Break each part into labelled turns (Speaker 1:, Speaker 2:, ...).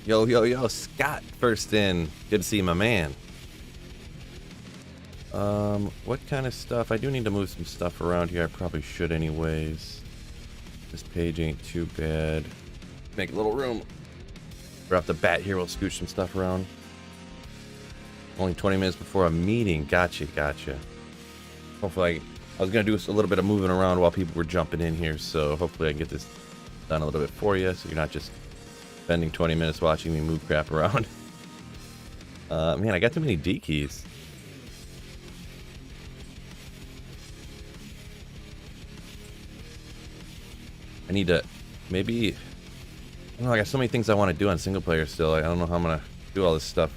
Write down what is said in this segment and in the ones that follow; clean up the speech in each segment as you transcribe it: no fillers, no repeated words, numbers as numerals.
Speaker 1: Yo, yo, yo, Scott first in. Good to see you, my man. What kind of stuff? I do need to move some stuff around here. I probably should anyways. This page ain't too bad. Make a little room. Right off the bat here, we'll scooch some stuff around. Only 20 minutes before a meeting. Gotcha, gotcha. Hopefully, I was going to do a little bit of moving around while people were jumping in here, so hopefully I can get this done a little bit for you, so you're not just spending 20 minutes watching me move crap around. Man, I got too many D keys. I need to, maybe, I don't know, I got so many things I want to do on single player still. I don't know how I'm going to do all this stuff.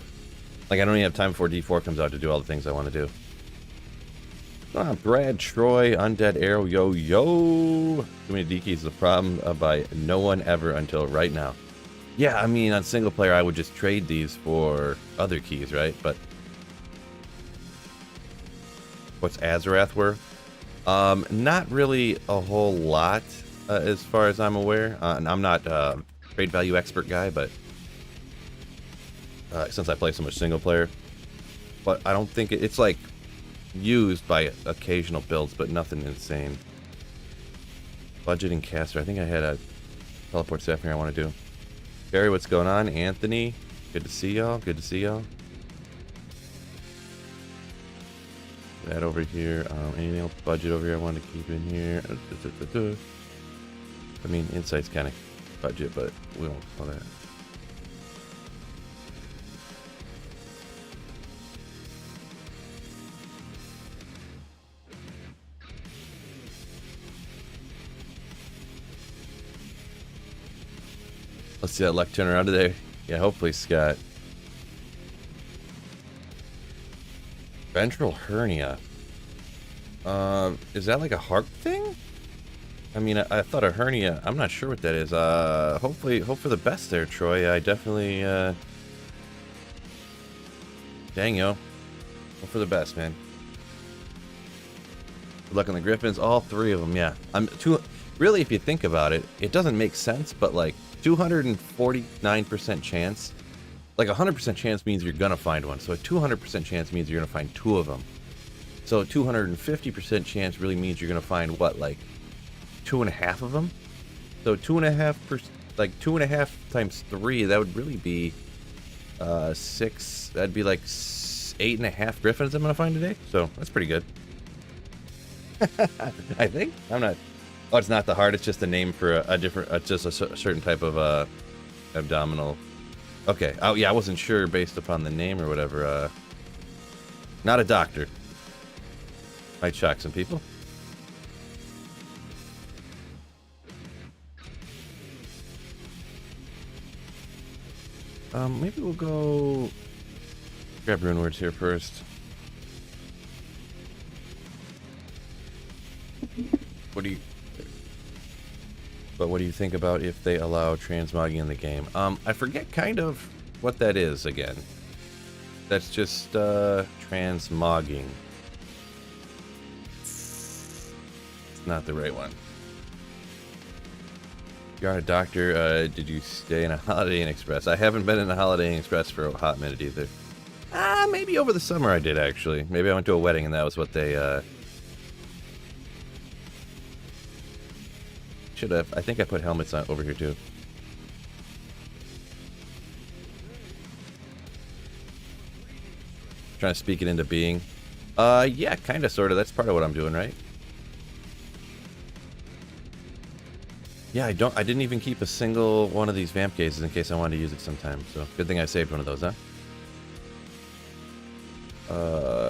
Speaker 1: Like, I don't even have time before D4 comes out to do all the things I want to do. Brad, Troy, Undead Arrow, yo, yo. Too many D keys is a problem by no one ever until right now. Yeah, I mean, on single player, I would just trade these for other keys, right? But what's Azarath worth? Not really a whole lot, as far as I'm aware. And I'm not a trade value expert guy, but since I play so much single player, but I don't think it's like used by occasional builds, but nothing insane. Budgeting caster. I think I had a teleport staff here I want to do. Barry, what's going on? Anthony, good to see y'all. Good to see y'all. That over here. Anything else budget over here I want to keep in here? I mean, insight's kind of budget, but we don't call that. Let's see that luck turn around today. Yeah, hopefully, Scott. Ventral hernia. Is that like a heart thing? I mean, I thought a hernia. I'm not sure what that is. Hopefully, hope for the best there, Troy. I definitely, dang, yo. Hope for the best, man. Good luck on the Griffons. All three of them, yeah. Really, if you think about it, it doesn't make sense, but like 249% chance. Like 100% chance means you're gonna find one. So a 200% chance means you're gonna find two of them. So 250% chance really means you're gonna find what, like 2.5 of them? So 2.5%, like 2.5 times 3, that would really be 6. That'd be like 8.5 Griffons I'm gonna find today. So that's pretty good. I think. I'm not. Oh, it's not the heart. It's just a name for a different, just a certain type of abdominal. Okay. Oh yeah, I wasn't sure based upon the name or whatever. Not a doctor. Might shock some people. Maybe we'll go grab rune words here first. What do you think about if they allow transmogging in the game? I forget kind of what that is again. That's just transmogging. It's not the right one. You're a doctor. Did you stay in a Holiday Inn Express? I haven't been in a Holiday Inn Express for a hot minute either. Maybe over the summer I did actually. Maybe I went to a wedding and that was what they should have. I think I put helmets on over here too. Trying to speak it into being. Yeah, kind of, sort of. That's part of what I'm doing, right? Yeah, I didn't even keep a single one of these vamp cases in case I wanted to use it sometime. So good thing I saved one of those, huh?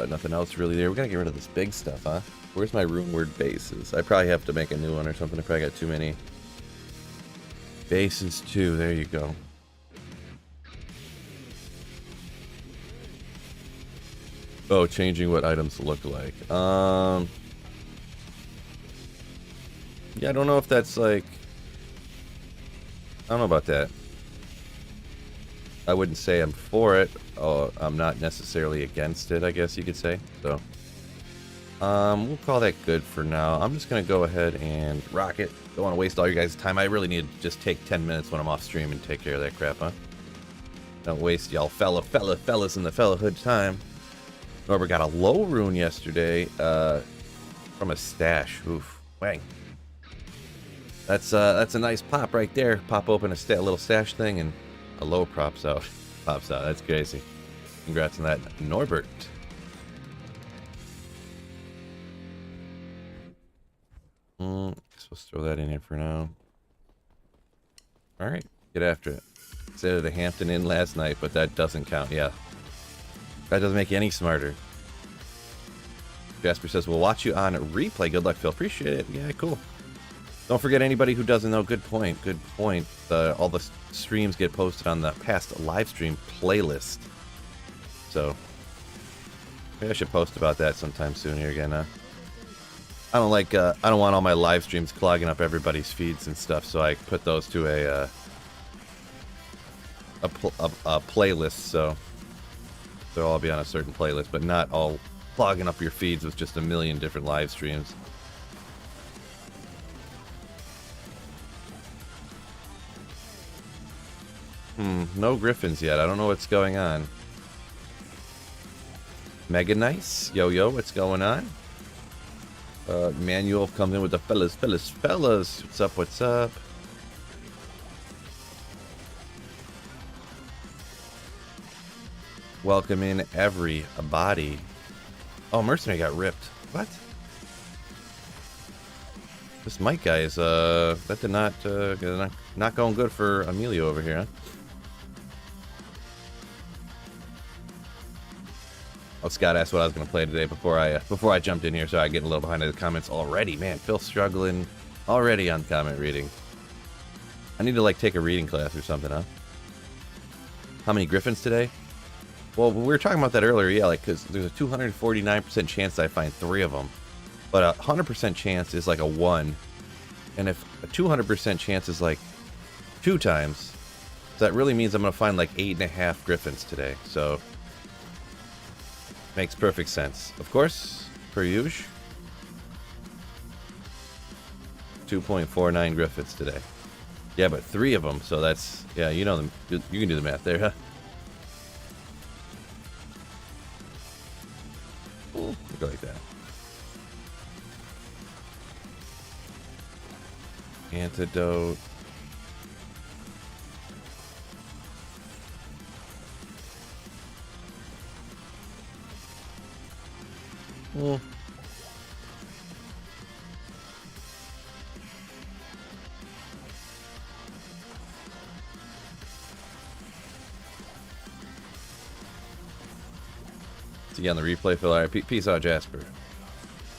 Speaker 1: Nothing else really there. We gotta get rid of this big stuff, huh? Where's my rune word bases? I probably have to make a new one or something. I probably got too many. Bases too. There you go. Oh, changing what items look like. Yeah, I don't know if that's like. I don't know about that. I wouldn't say I'm for it. Oh, I'm not necessarily against it, I guess you could say. So, we'll call that good for now. I'm just gonna go ahead and rock it. Don't want to waste all your guys' time. I really need to just take 10 minutes when I'm off stream and take care of that crap, huh? Don't waste y'all fellas in the fellahood time. Norbert got a low rune yesterday from a stash. Oof. Wang. That's a nice pop right there. Pop open a little stash thing and a low pops out. That's crazy. Congrats on that, Norbert. Let's throw that in here for now. Alright, get after it. Instead of the Hampton Inn last night, but that doesn't count, yeah. That doesn't make you any smarter. Jasper says, we'll watch you on replay. Good luck, Phil. Appreciate it. Yeah, cool. Don't forget, anybody who doesn't know, good point. All the streams get posted on the past live stream playlist. So, maybe I should post about that sometime soon here again, huh? I don't want all my live streams clogging up everybody's feeds and stuff, so I put those to a playlist, so they'll all be on a certain playlist, but not all clogging up your feeds with just a million different live streams. No Griffons yet. I don't know what's going on. Mega nice. Yo, what's going on? Manuel comes in with the fellas. What's up? Welcome in everybody. Oh, Mercenary got ripped. What? This Mike guy is, that did not going good for Emilio over here, huh? Oh, Scott asked what I was going to play today before I jumped in here, so I get a little behind the comments already. Man, Phil's struggling already on comment reading. I need to, like, take a reading class or something, huh? How many Griffons today? Well, we were talking about that earlier, yeah, like, because there's a 249% chance that I find 3 of them. But a 100% chance is like a 1. And if a 200% chance is like 2 times, that really means I'm going to find like 8.5 Griffons today. So, makes perfect sense. Of course, per usual, 2.49 Griffons today. Yeah, but 3 of them, so that's, yeah, you know them. You can do the math there, huh? Ooh, go like that. Antidote. Well, see you on the replay, Phil. All right, peace out, Jasper.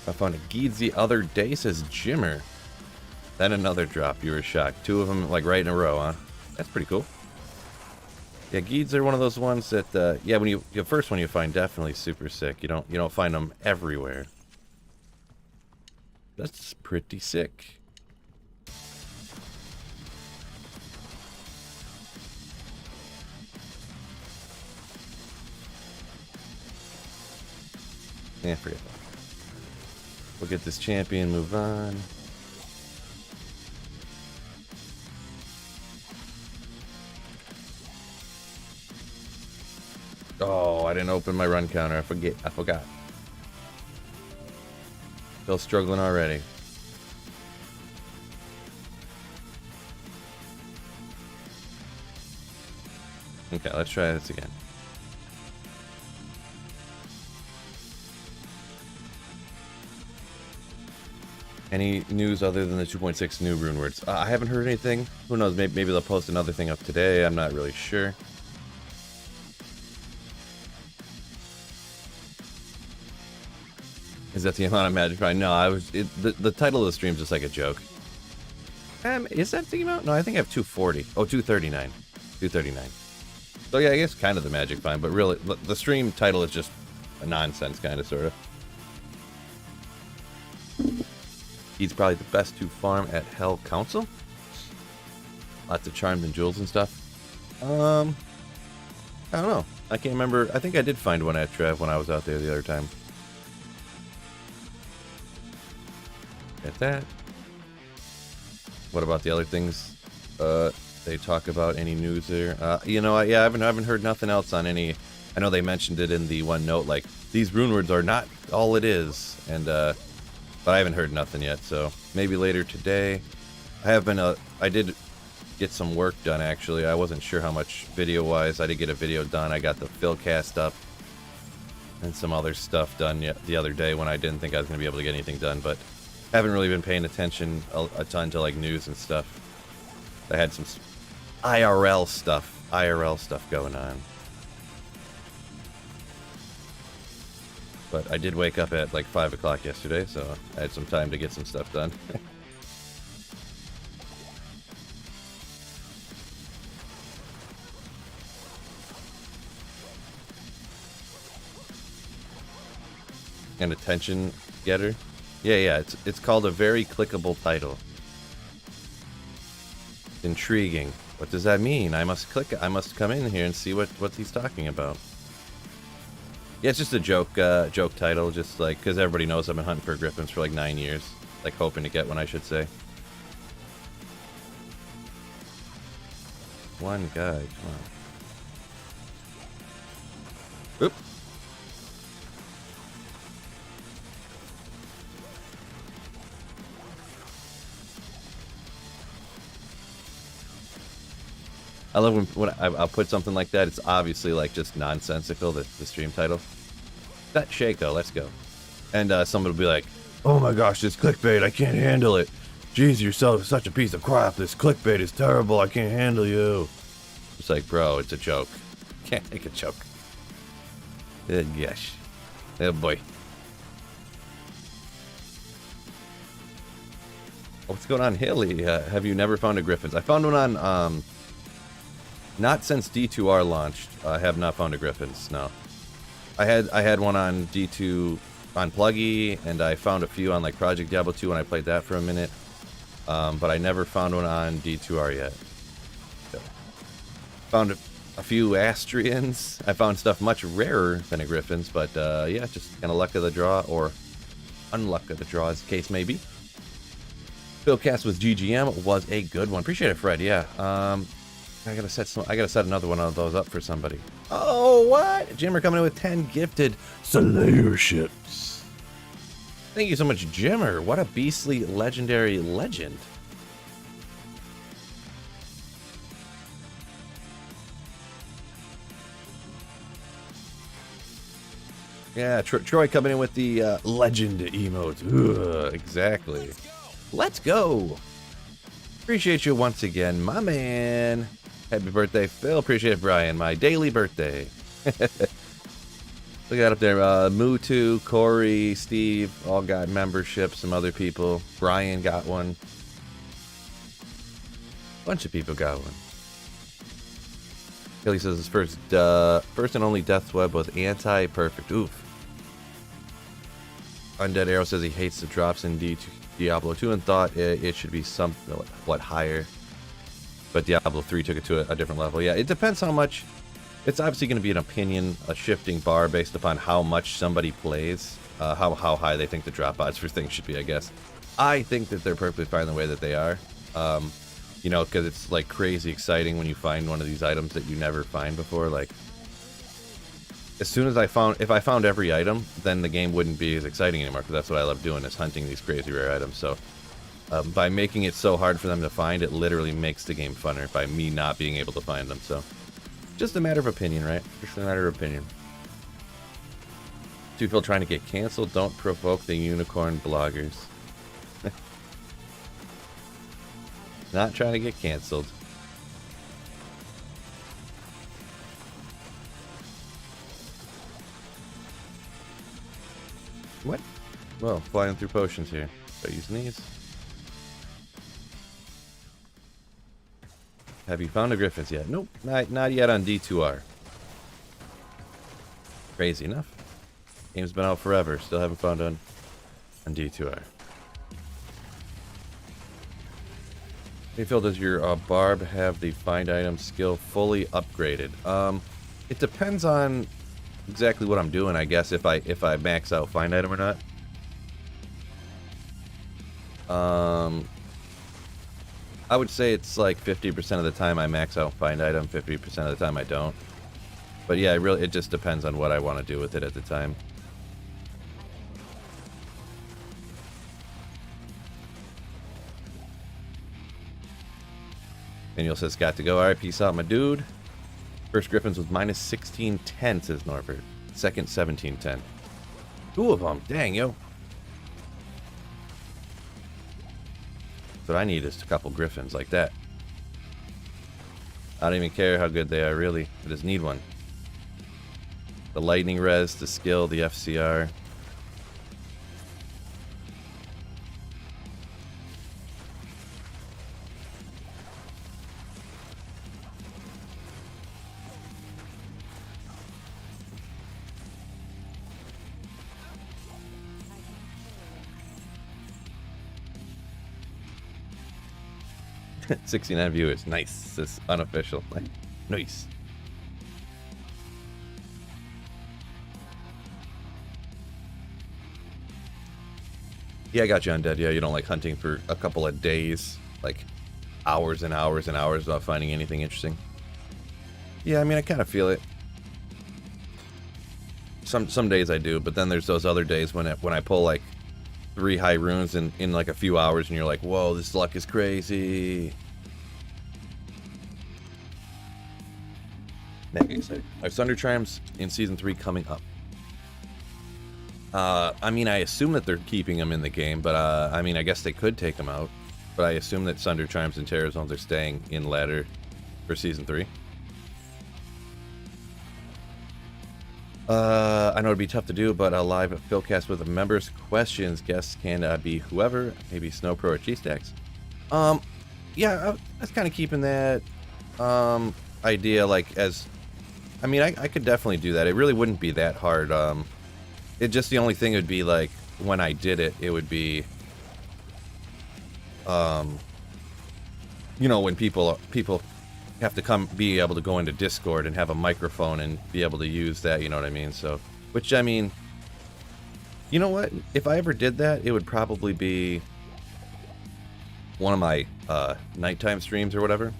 Speaker 1: I found a Geeds the other day, says Jimmer. Then another drop. You were shocked. 2 of them, like, right in a row, huh? That's pretty cool. Yeah, Geeds are one of those ones that, yeah, when the first one you find definitely super sick. You don't find them everywhere. That's pretty sick. Yeah, forget that. We'll get this champion, move on. Oh, I didn't open my run counter. I forgot. Still struggling already. Okay, let's try this again. Any news other than the 2.6 new rune words? I haven't heard anything. Who knows? Maybe they'll post another thing up today. I'm not really sure. Is that the amount of magic? No, the title of the stream is just like a joke. Is that the amount? No, I think I have 240. Oh, 239. 239. So yeah, I guess kind of the magic find, but really, the stream title is just a nonsense kind of, sort of. He's probably the best to farm at Hell Council. Lots of charms and jewels and stuff. I don't know. I can't remember. I think I did find one at Trev when I was out there the other time. Get that. What about the other things? they talk about any news there. You know, yeah, I haven't heard nothing else on any. I know they mentioned it in the one note, like these rune words are not all it is, and but I haven't heard nothing yet. So maybe later today. I did get some work done actually. I wasn't sure how much video-wise. I did get a video done. I got the Philcast up and some other stuff done the other day when I didn't think I was going to be able to get anything done, but haven't really been paying attention a ton to like news and stuff. I had some IRL stuff going on. But I did wake up at like 5 o'clock yesterday, so I had some time to get some stuff done. An attention getter. Yeah, it's called a very clickable title. Intriguing. What does that mean? I must come in here and see what he's talking about. Yeah, it's just a joke title, just like because everybody knows I've been hunting for Griffons for like 9 years, like hoping to get one, I should say. One guy, come on. Oop. I love when I'll put something like that. It's obviously like just nonsensical, the stream title. That Shaco, let's go. And somebody will be like, "Oh my gosh, this clickbait, I can't handle it. Jeez, you're such a piece of crap. This clickbait is terrible. I can't handle you." It's like, bro, it's a joke. Can't take a joke. Gosh. Oh boy. What's going on, Haley? Have you never found a Griffons? I found one on, not since D2R launched. I have not found a Griffons, no. I had one on D2 on Pluggy, and I found a few on like Project Diablo 2 when I played that for a minute. But I never found one on D2R yet. So, found a few Astrians. I found stuff much rarer than a Griffons, but yeah, just kind of luck of the draw or unluck of the draw, as the case may be. Philcast with GGM was a good one. Appreciate it, Fred. Yeah. I gotta set another one of those up for somebody. Oh, what? Jimmer coming in with 10 gifted Slayerships. Thank you so much, Jimmer. What a beastly legendary legend. Yeah, Troy coming in with the legend emote. Ugh, exactly. Let's go. Appreciate you once again, my man. Happy birthday, Phil. Appreciate it, Brian. My daily birthday. Look at up there. Mutu, Corey, Steve, all got memberships. Some other people. Brian got one. Bunch of people got one. Kelly says his first and only death web was anti-perfect. Oof. Undead Arrow says he hates the drops in Diablo 2 and thought it should be somewhat higher. But Diablo 3 took it to a different level. Yeah, it depends how much. It's obviously going to be an opinion, a shifting bar based upon how much somebody plays, how high they think the drop odds for things should be, I guess. I think that they're perfectly fine the way that they are. You know, because it's like crazy exciting when you find one of these items that you never find before. Like, as soon as if I found every item, then the game wouldn't be as exciting anymore, because that's what I love doing, is hunting these crazy rare items. So by making it so hard for them to find, it literally makes the game funner by me not being able to find them. So just a matter of opinion, right? Just a matter of opinion. Do you feel trying to get canceled? Don't provoke the unicorn bloggers. Not trying to get canceled. What? Well, flying through potions here. Start using these. Have you found a Griffons yet? Nope, not yet on D2R. Crazy enough. Game's been out forever. Still haven't found one on D2R. Hey Phil, does your barb have the find item skill fully upgraded? It depends on exactly what I'm doing, I guess, if I max out find item or not. I would say it's like 50% of the time I max out find item, 50% of the time I don't. But yeah, it just depends on what I want to do with it at the time. Manuel says, got to go. All right, peace out, my dude. First Griffons was minus 1610, says Norbert. Second, 1710. 2 of them. Dang, yo. What I need is a couple Griffons like that. I don't even care how good they are, really. I just need one. The lightning res, the skill, the FCR. 69 viewers. Nice. This is unofficial. Nice. Yeah, I got you, Undead. Yeah, you don't like hunting for a couple of days, like hours and hours and hours without finding anything interesting. Yeah, I mean, I kind of feel it. Some days I do, but then there's those other days when I pull like 3 high runes in like a few hours, and you're like, whoa, this luck is crazy. Mega excited. Are Thunder Triumphs in Season 3 coming up? I mean, I assume that they're keeping them in the game, but I mean, I guess they could take them out. But I assume that Thunder Triumphs and Terror Zones are staying in ladder for Season 3. I know it'd be tough to do, but a live Philcast with the members' questions. Guests can be whoever, maybe Snowpro or Cheese-Stacks. Yeah, I was kind of keeping that idea like as... I mean, I could definitely do that. It really wouldn't be that hard. It just, the only thing would be like, when I did it, it would be... you know, when people have to be able to go into Discord and have a microphone and be able to use that, you know what I mean? So, which, I mean, you know what? If I ever did that, it would probably be one of my nighttime streams or whatever,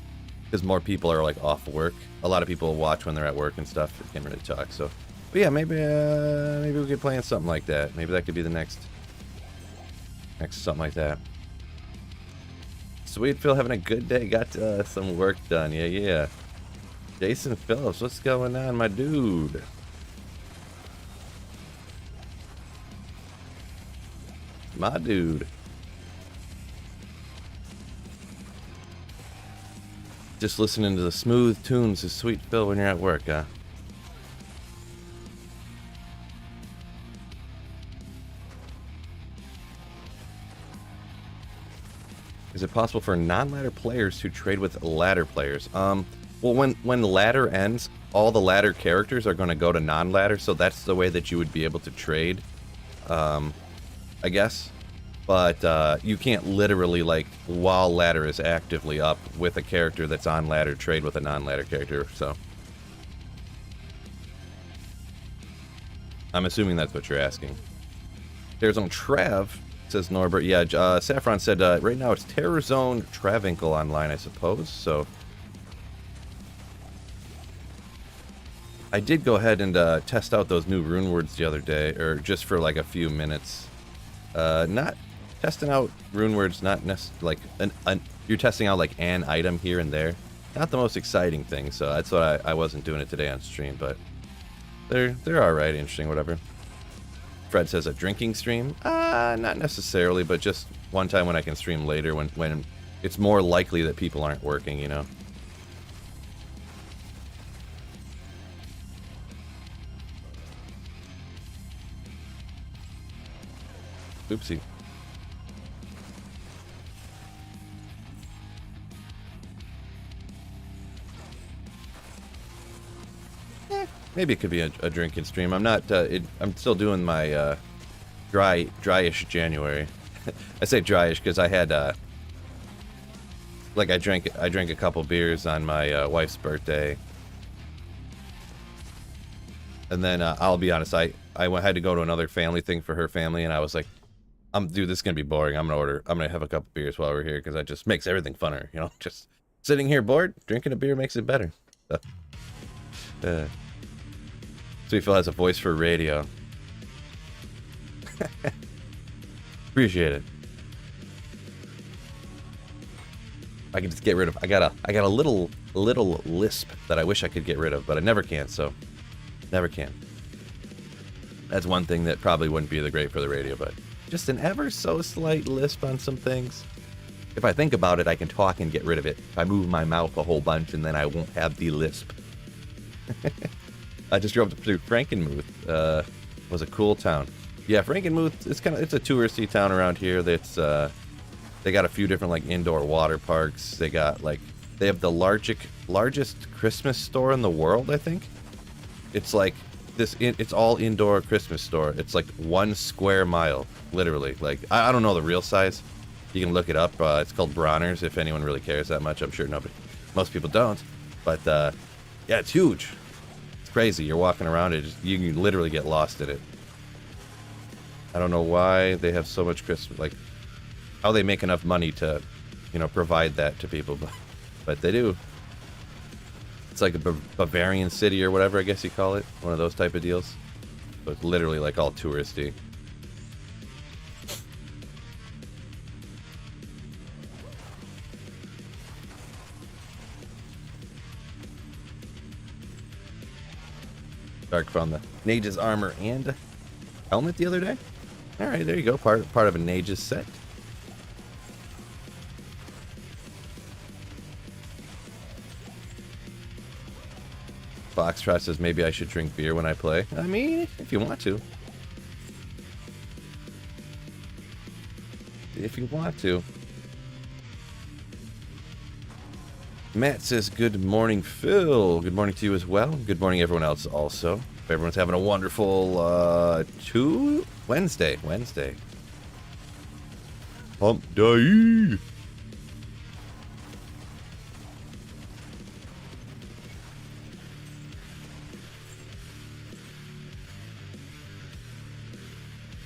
Speaker 1: because more people are like off work. A lot of people watch when they're at work and stuff. They can't really talk. So, but yeah, maybe we could plan something like that. Maybe that could be the next something like that. Sweet Phil having a good day. Got some work done. Yeah. Jason Phillips, what's going on, my dude? My dude. Just listening to the smooth tunes of Sweet Phil when you're at work, huh? Is it possible for non-ladder players to trade with ladder players? Well, when ladder ends, all the ladder characters are going to go to non-ladder, so that's the way that you would be able to trade, I guess. But you can't literally, like, while ladder is actively up with a character that's on ladder, trade with a non-ladder character, so. I'm assuming that's what you're asking. There's on Trav. Says Norbert. Yeah, Saffron said right now it's Terror Zone Travinkle online, I suppose. So I did go ahead and test out those new rune words the other day, or just for like a few minutes. Not testing out rune words, not necessarily like you're testing out like an item here and there. Not the most exciting thing, so that's why I wasn't doing it today on stream. But they're all right, interesting, whatever. Fred says a drinking stream? Not necessarily, but just one time when I can stream later when it's more likely that people aren't working, you know? Oopsie. Maybe it could be a drinking stream. I'm not. I'm still doing my dryish January. I say dryish because I had like I drank a couple beers on my wife's birthday, and then I'll be honest. I had to go to another family thing for her family, and I was like, Dude, this is gonna be boring. I'm gonna have a couple beers while we're here because that just makes everything funner. You know, just sitting here bored, drinking a beer makes it better. So Phil has a voice for radio. Appreciate it. I can just get rid of. I got a little lisp that I wish I could get rid of, but I never can. So, never can. That's one thing that probably wouldn't be the great for the radio, but just an ever so slight lisp on some things. If I think about it, I can talk and get rid of it. If I move my mouth a whole bunch, and then I won't have the lisp. I just drove through Frankenmuth. Was a cool town. Yeah, Frankenmuth. It's a touristy town around here. That's they got a few different like indoor water parks. They have the largest Christmas store in the world. I think it's like this. It's all indoor Christmas store. It's like 1 square mile, literally. Like I don't know the real size. You can look it up. It's called Bronner's. If anyone really cares that much, I'm sure most people don't. But yeah, it's huge. It's crazy. You're walking around it. You can literally get lost in it. I don't know why they have so much Christmas. Like how they make enough money to, provide that to people, but they do. It's like a Bavarian city or whatever, I guess you call it. One of those type of deals. But it's literally like all touristy. Dark found the Nage's armor and helmet the other day. All right, there you go. Part of a Nage's set. Foxtrot says maybe I should drink beer when I play. I mean, if you want to. If you want to. Matt says, good morning, Phil. Good morning to you as well. Good morning, everyone else also. Hope everyone's having a wonderful Wednesday. Hump day.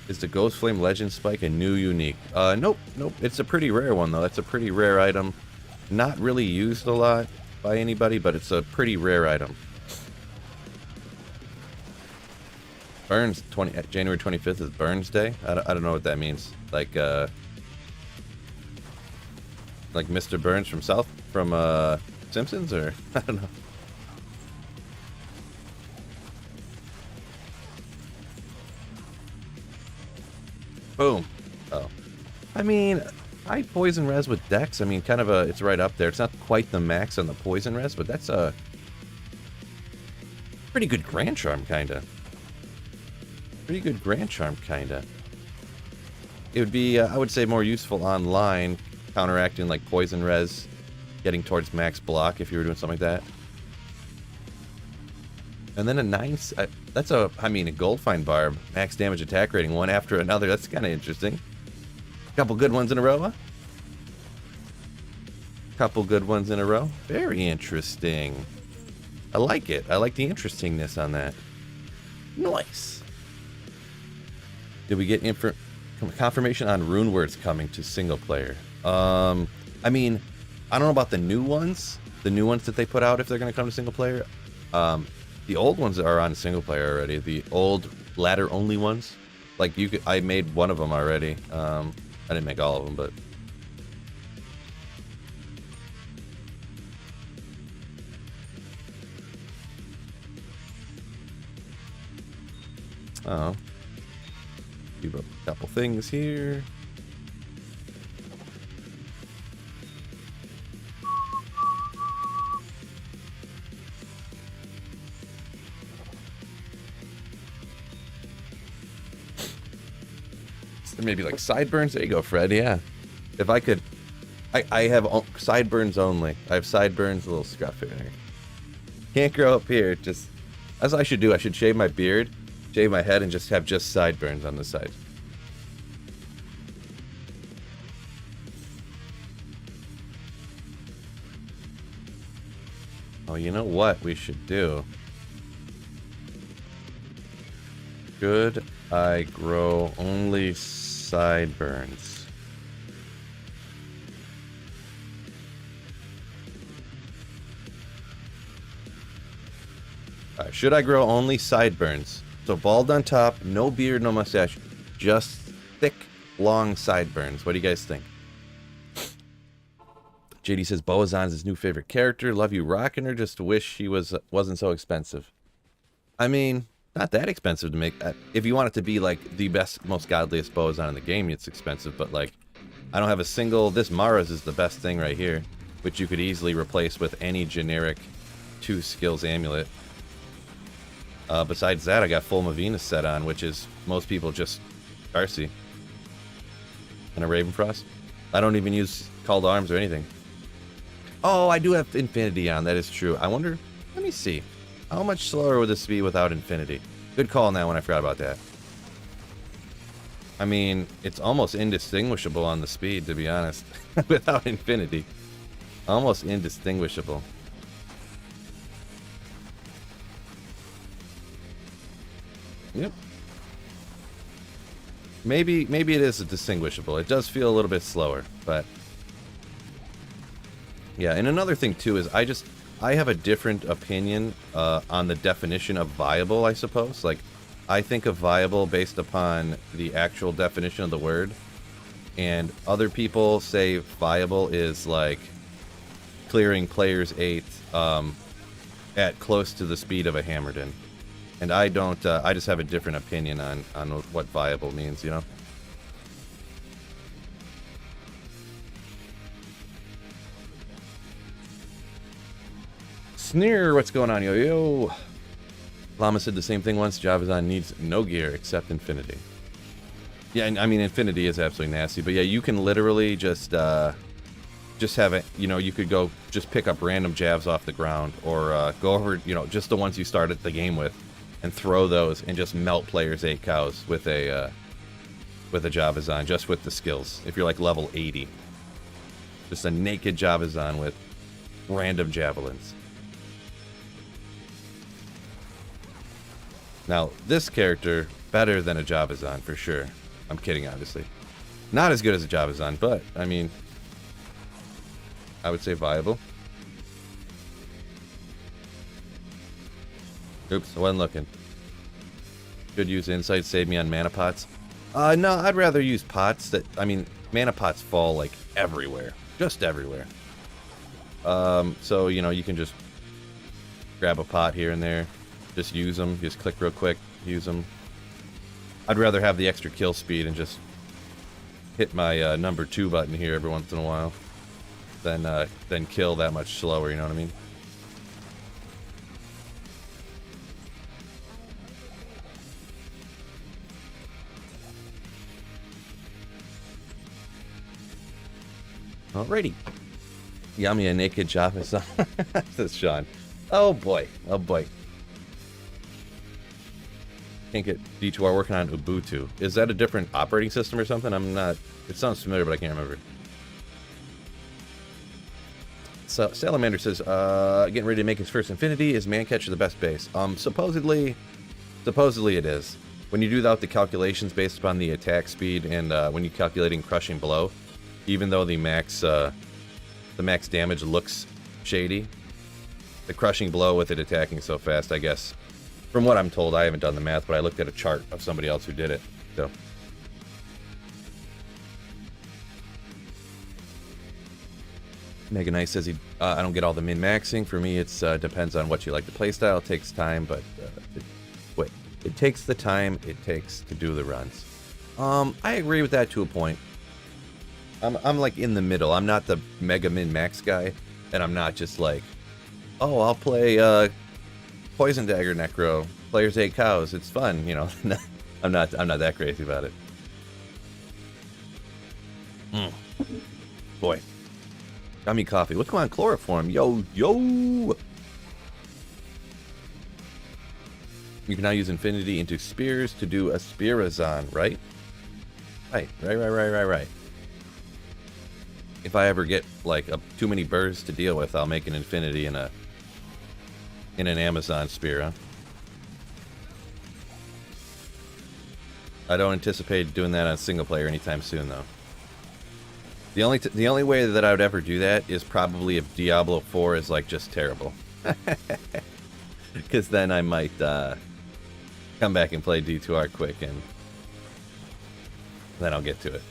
Speaker 1: Is the Ghost Flame Legend Spike a new unique? Nope. It's a pretty rare one, though. That's a pretty rare item. Not really used a lot by anybody, but it's a pretty rare item. Burns, January 25th is Burns Day. I don't know what that means. Like Mr. Burns from Simpsons, or I don't know. Boom. Oh. I mean, high poison res with Dex. I mean, it's right up there. It's not quite the max on the poison res, but that's a pretty good Grand Charm, kinda. Pretty good Grand Charm, kinda. It would be, I would say, more useful online, counteracting like poison res, getting towards max block if you were doing something like that. And then a Goldfine Barb, max damage attack rating, one after another. That's kind of interesting. Couple good ones in a row, huh? Couple good ones in a row. Very interesting. I like it. I like the interestingness on that. Nice. Did we get confirmation on rune words coming to single player? I mean, I don't know about the new ones. The new ones that they put out, if they're going to come to single player. The old ones are on single player already. The old ladder only ones, like I made one of them already. I didn't make all of them, but do a couple things here. Maybe like sideburns. There you go, Fred. Yeah. If I could, I have sideburns only. I have sideburns, a little scruff in here. Can't grow up here. Just as I should do. I should shave my beard, shave my head, and just have sideburns on the side. Oh, you know what we should do? Should I grow only sideburns. Should I grow only sideburns? So bald on top, no beard, no mustache, just thick, long sideburns. What do you guys think? JD says Boazon's his new favorite character. Love you rocking her. Just wish she wasn't so expensive. I mean, not that expensive to make. If you want it to be like the best, most godliest Boazon in the game, it's expensive. But like, I don't have a single. This Mara's is the best thing right here, which you could easily replace with any generic 2 skills amulet. Besides that, I got full Mavina set on, which is most people just Darcy and a Ravenfrost. I don't even use Called Arms or anything. Oh, I do have Infinity on. That is true. I wonder. Let me see. How much slower would this be without Infinity? Good call now when I forgot about that. I mean, it's almost indistinguishable on the speed, to be honest. Without Infinity. Almost indistinguishable. Yep. Maybe it is distinguishable. It does feel a little bit slower, but yeah. And another thing too is I have a different opinion on the definition of viable, I suppose. Like, I think of viable based upon the actual definition of the word, and other people say viable is like clearing player's 8 at close to the speed of a Hammerden. And I don't, I just have a different opinion on what viable means, you know? Sneer, what's going on, yo? Llama said the same thing once. Javazon needs no gear except Infinity. Yeah, I mean, Infinity is absolutely nasty. But yeah, you can literally just have it, you know, you could go just pick up random Javs off the ground, or go over, you know, just the ones you started the game with, and throw those and just melt players 8 cows with a Javazon, just with the skills. If you're like level 80, just a naked Javazon with random javelins. Now this character better than a Javazon for sure. I'm kidding, obviously. Not as good as a Javazon, but I mean, I would say viable. Oops, I wasn't looking. Should use insight, save me on mana pots. No, I'd rather use pots that, I mean, mana pots fall like everywhere. Just everywhere. So, you know, you can just grab a pot here and there. Just use them. Just click real quick. Use them. I'd rather have the extra kill speed and just hit my number 2 button here every once in a while than kill that much slower, you know what I mean? Alrighty. Yummy, a naked Javazon. Says Sean. Oh boy. Oh boy. Can't get D2R working on Ubuntu. Is that a different operating system or something? I'm not. It sounds familiar, but I can't remember. So Salamander says, getting ready to make his first Infinity. Is Mancatcher the best base? Supposedly it is. When you do out the calculations based upon the attack speed and when you're calculating crushing blow, even though the max damage looks shady, the crushing blow with it attacking so fast, I guess. From what I'm told, I haven't done the math, but I looked at a chart of somebody else who did it. So. Mega Nice says I don't get all the min-maxing. For me, it's depends on what you like to playstyle. It takes time, but it takes the time it takes to do the runs. I agree with that to a point. I'm like in the middle. I'm not the mega min-max guy, and I'm not just like, oh, I'll play Poison Dagger Necro, players 8 cows. It's fun, you know. I'm not that crazy about it. Boy. Gummy coffee. Look, come on, chloroform. Yo. You can now use Infinity into spears to do a Spearazon, right? Right. If I ever get like too many birds to deal with, I'll make an Infinity in an Amazon spear, huh? I don't anticipate doing that on single player anytime soon, though. The only way that I would ever do that is probably if Diablo 4 is like just terrible, because then I might come back and play D2R quick, and then I'll get to it.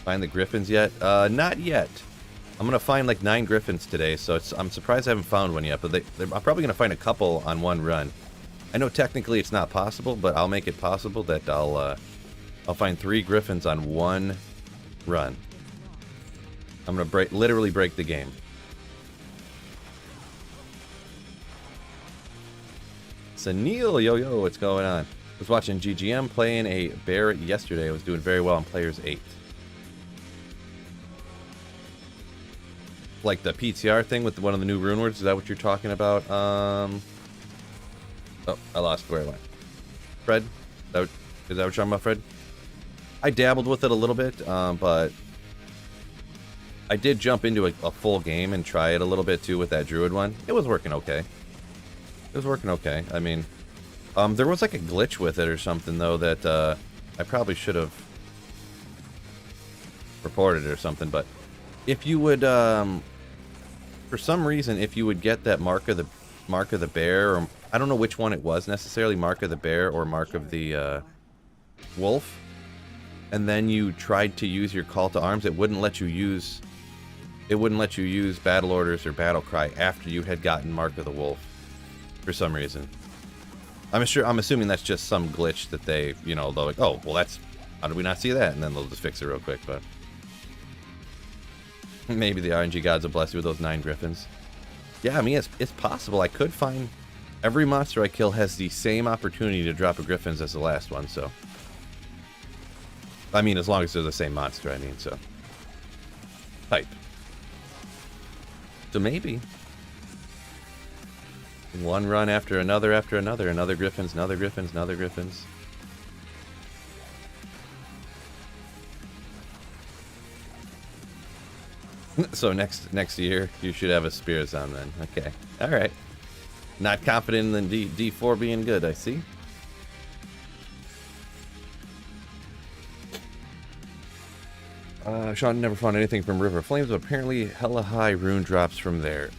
Speaker 1: Find the Griffons yet? Not yet. I'm gonna find like 9 Griffons today, so I'm surprised I haven't found one yet. But I'm probably gonna find a couple on one run. I know technically it's not possible, but I'll make it possible that I'll find 3 Griffons on one run. I'm gonna literally break the game. So Neil, yo, what's going on? I was watching GGM playing a bear yesterday. I was doing very well on players 8. Like the PTR thing with one of the new rune words, is that what you're talking about? Oh, I lost where I went. Fred? Is that what you're talking about, Fred? I dabbled with it a little bit, but I did jump into a full game and try it a little bit too with that druid one. It was working okay. It was working okay. I mean, there was like a glitch with it or something, though, that I probably should have reported or something, but if you would, for some reason, if you would get that mark of the bear, or I don't know which one it was necessarily, mark of the bear or mark of the wolf, and then you tried to use your call to arms, it wouldn't let you use battle orders or battle cry after you had gotten mark of the wolf, for some reason. I'm assuming that's just some glitch that they, you know, they're like, oh, well, how did we not see that? And then they'll just fix it real quick, but maybe the RNG gods will bless you with those 9 Griffons. Yeah, I mean, it's possible. I could find every monster I kill has the same opportunity to drop a Griffons as the last one, so. I mean, as long as they're the same monster, I mean, so. Type. So maybe. One run after another, another Griffons, another Griffons, another Griffons. So next year, you should have a Spears on then. Okay. Alright. Not confident in D4 being good, I see. Sean never found anything from River of Flames, but apparently hella high rune drops from there.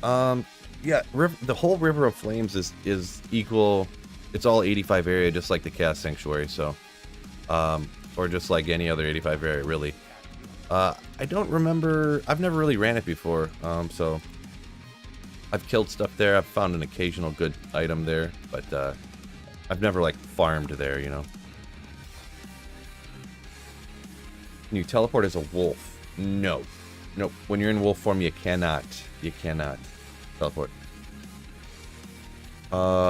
Speaker 1: Yeah, the whole River of Flames is equal. It's all 85 area, just like the Chaos Sanctuary, so. Or just like any other 85 area, really. I don't remember. I've never really ran it before, so I've killed stuff there. I've found an occasional good item there, but I've never like farmed there, you know. Can you teleport as a wolf? No. Nope. When you're in wolf form, you cannot. You cannot teleport.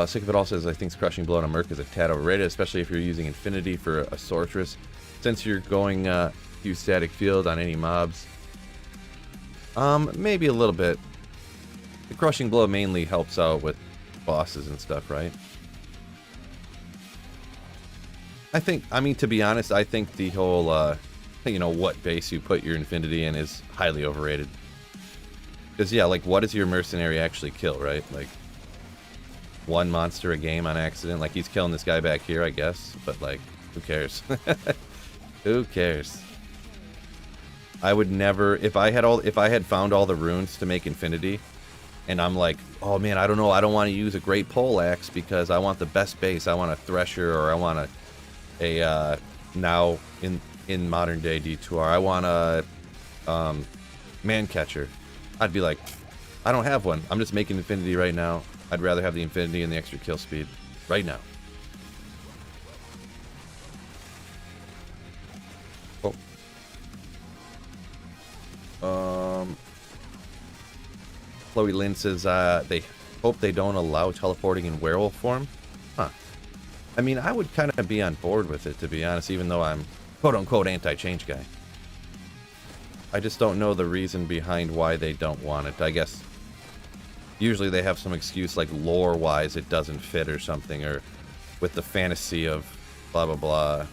Speaker 1: Sick of It All says, I think Crushing Blow on a Merc is a tad overrated, especially if you're using Infinity for a Sorceress. Since you're going use Static Field on any mobs. Maybe a little bit. The Crushing Blow mainly helps out with bosses and stuff, right? I mean, to be honest, I think the whole, you know, what base you put your Infinity in is highly overrated. Because, yeah, like, what does your mercenary actually kill, right? Like, one monster a game on accident. Like, he's killing this guy back here, I guess. But, like, who cares? Who cares? I would never, if I had found all the runes to make Infinity, and I'm like, oh man, I don't know, I don't want to use a Great Pole Axe because I want the best base. I want a Thresher, or I want a now in modern day D2R, I want a Man Catcher. I'd be like, I don't have one. I'm just making Infinity right now. I'd rather have the Infinity and the extra kill speed right now. Chloe Lynn says they hope they don't allow teleporting in werewolf form. Huh. I mean, I would kind of be on board with it, to be honest, even though I'm quote-unquote anti-change guy. I just don't know the reason behind why they don't want it. I guess usually they have some excuse, like lore-wise it doesn't fit or something, or with the fantasy of blah blah blah.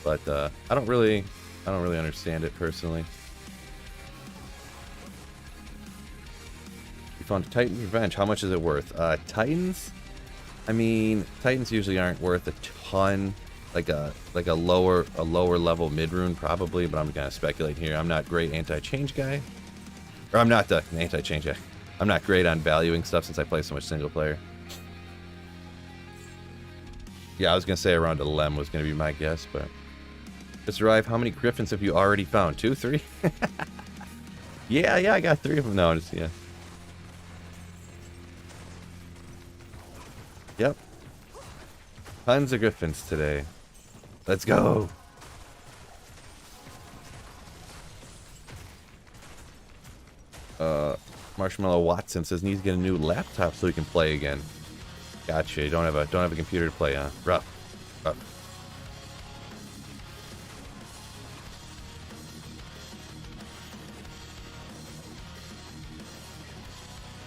Speaker 1: But I don't really understand it personally. You found Titan's Revenge. How much is it worth? Titans? I mean, Titans usually aren't worth a ton. Like a lower level mid rune probably, but I'm gonna speculate here. I'm not great anti-change guy. Or I'm not the anti-change guy. I'm not great on valuing stuff since I play so much single player. Yeah, I was gonna say around a lem was gonna be my guess, but Mr. Rive, how many Griffons have you already found? 2, 3? yeah, I got 3 of them now. Yeah. Yep. Tons of Griffons today. Let's go. Marshmallow Watson says needs to get a new laptop so he can play again. Gotcha. You don't have a computer to play, huh? Rough.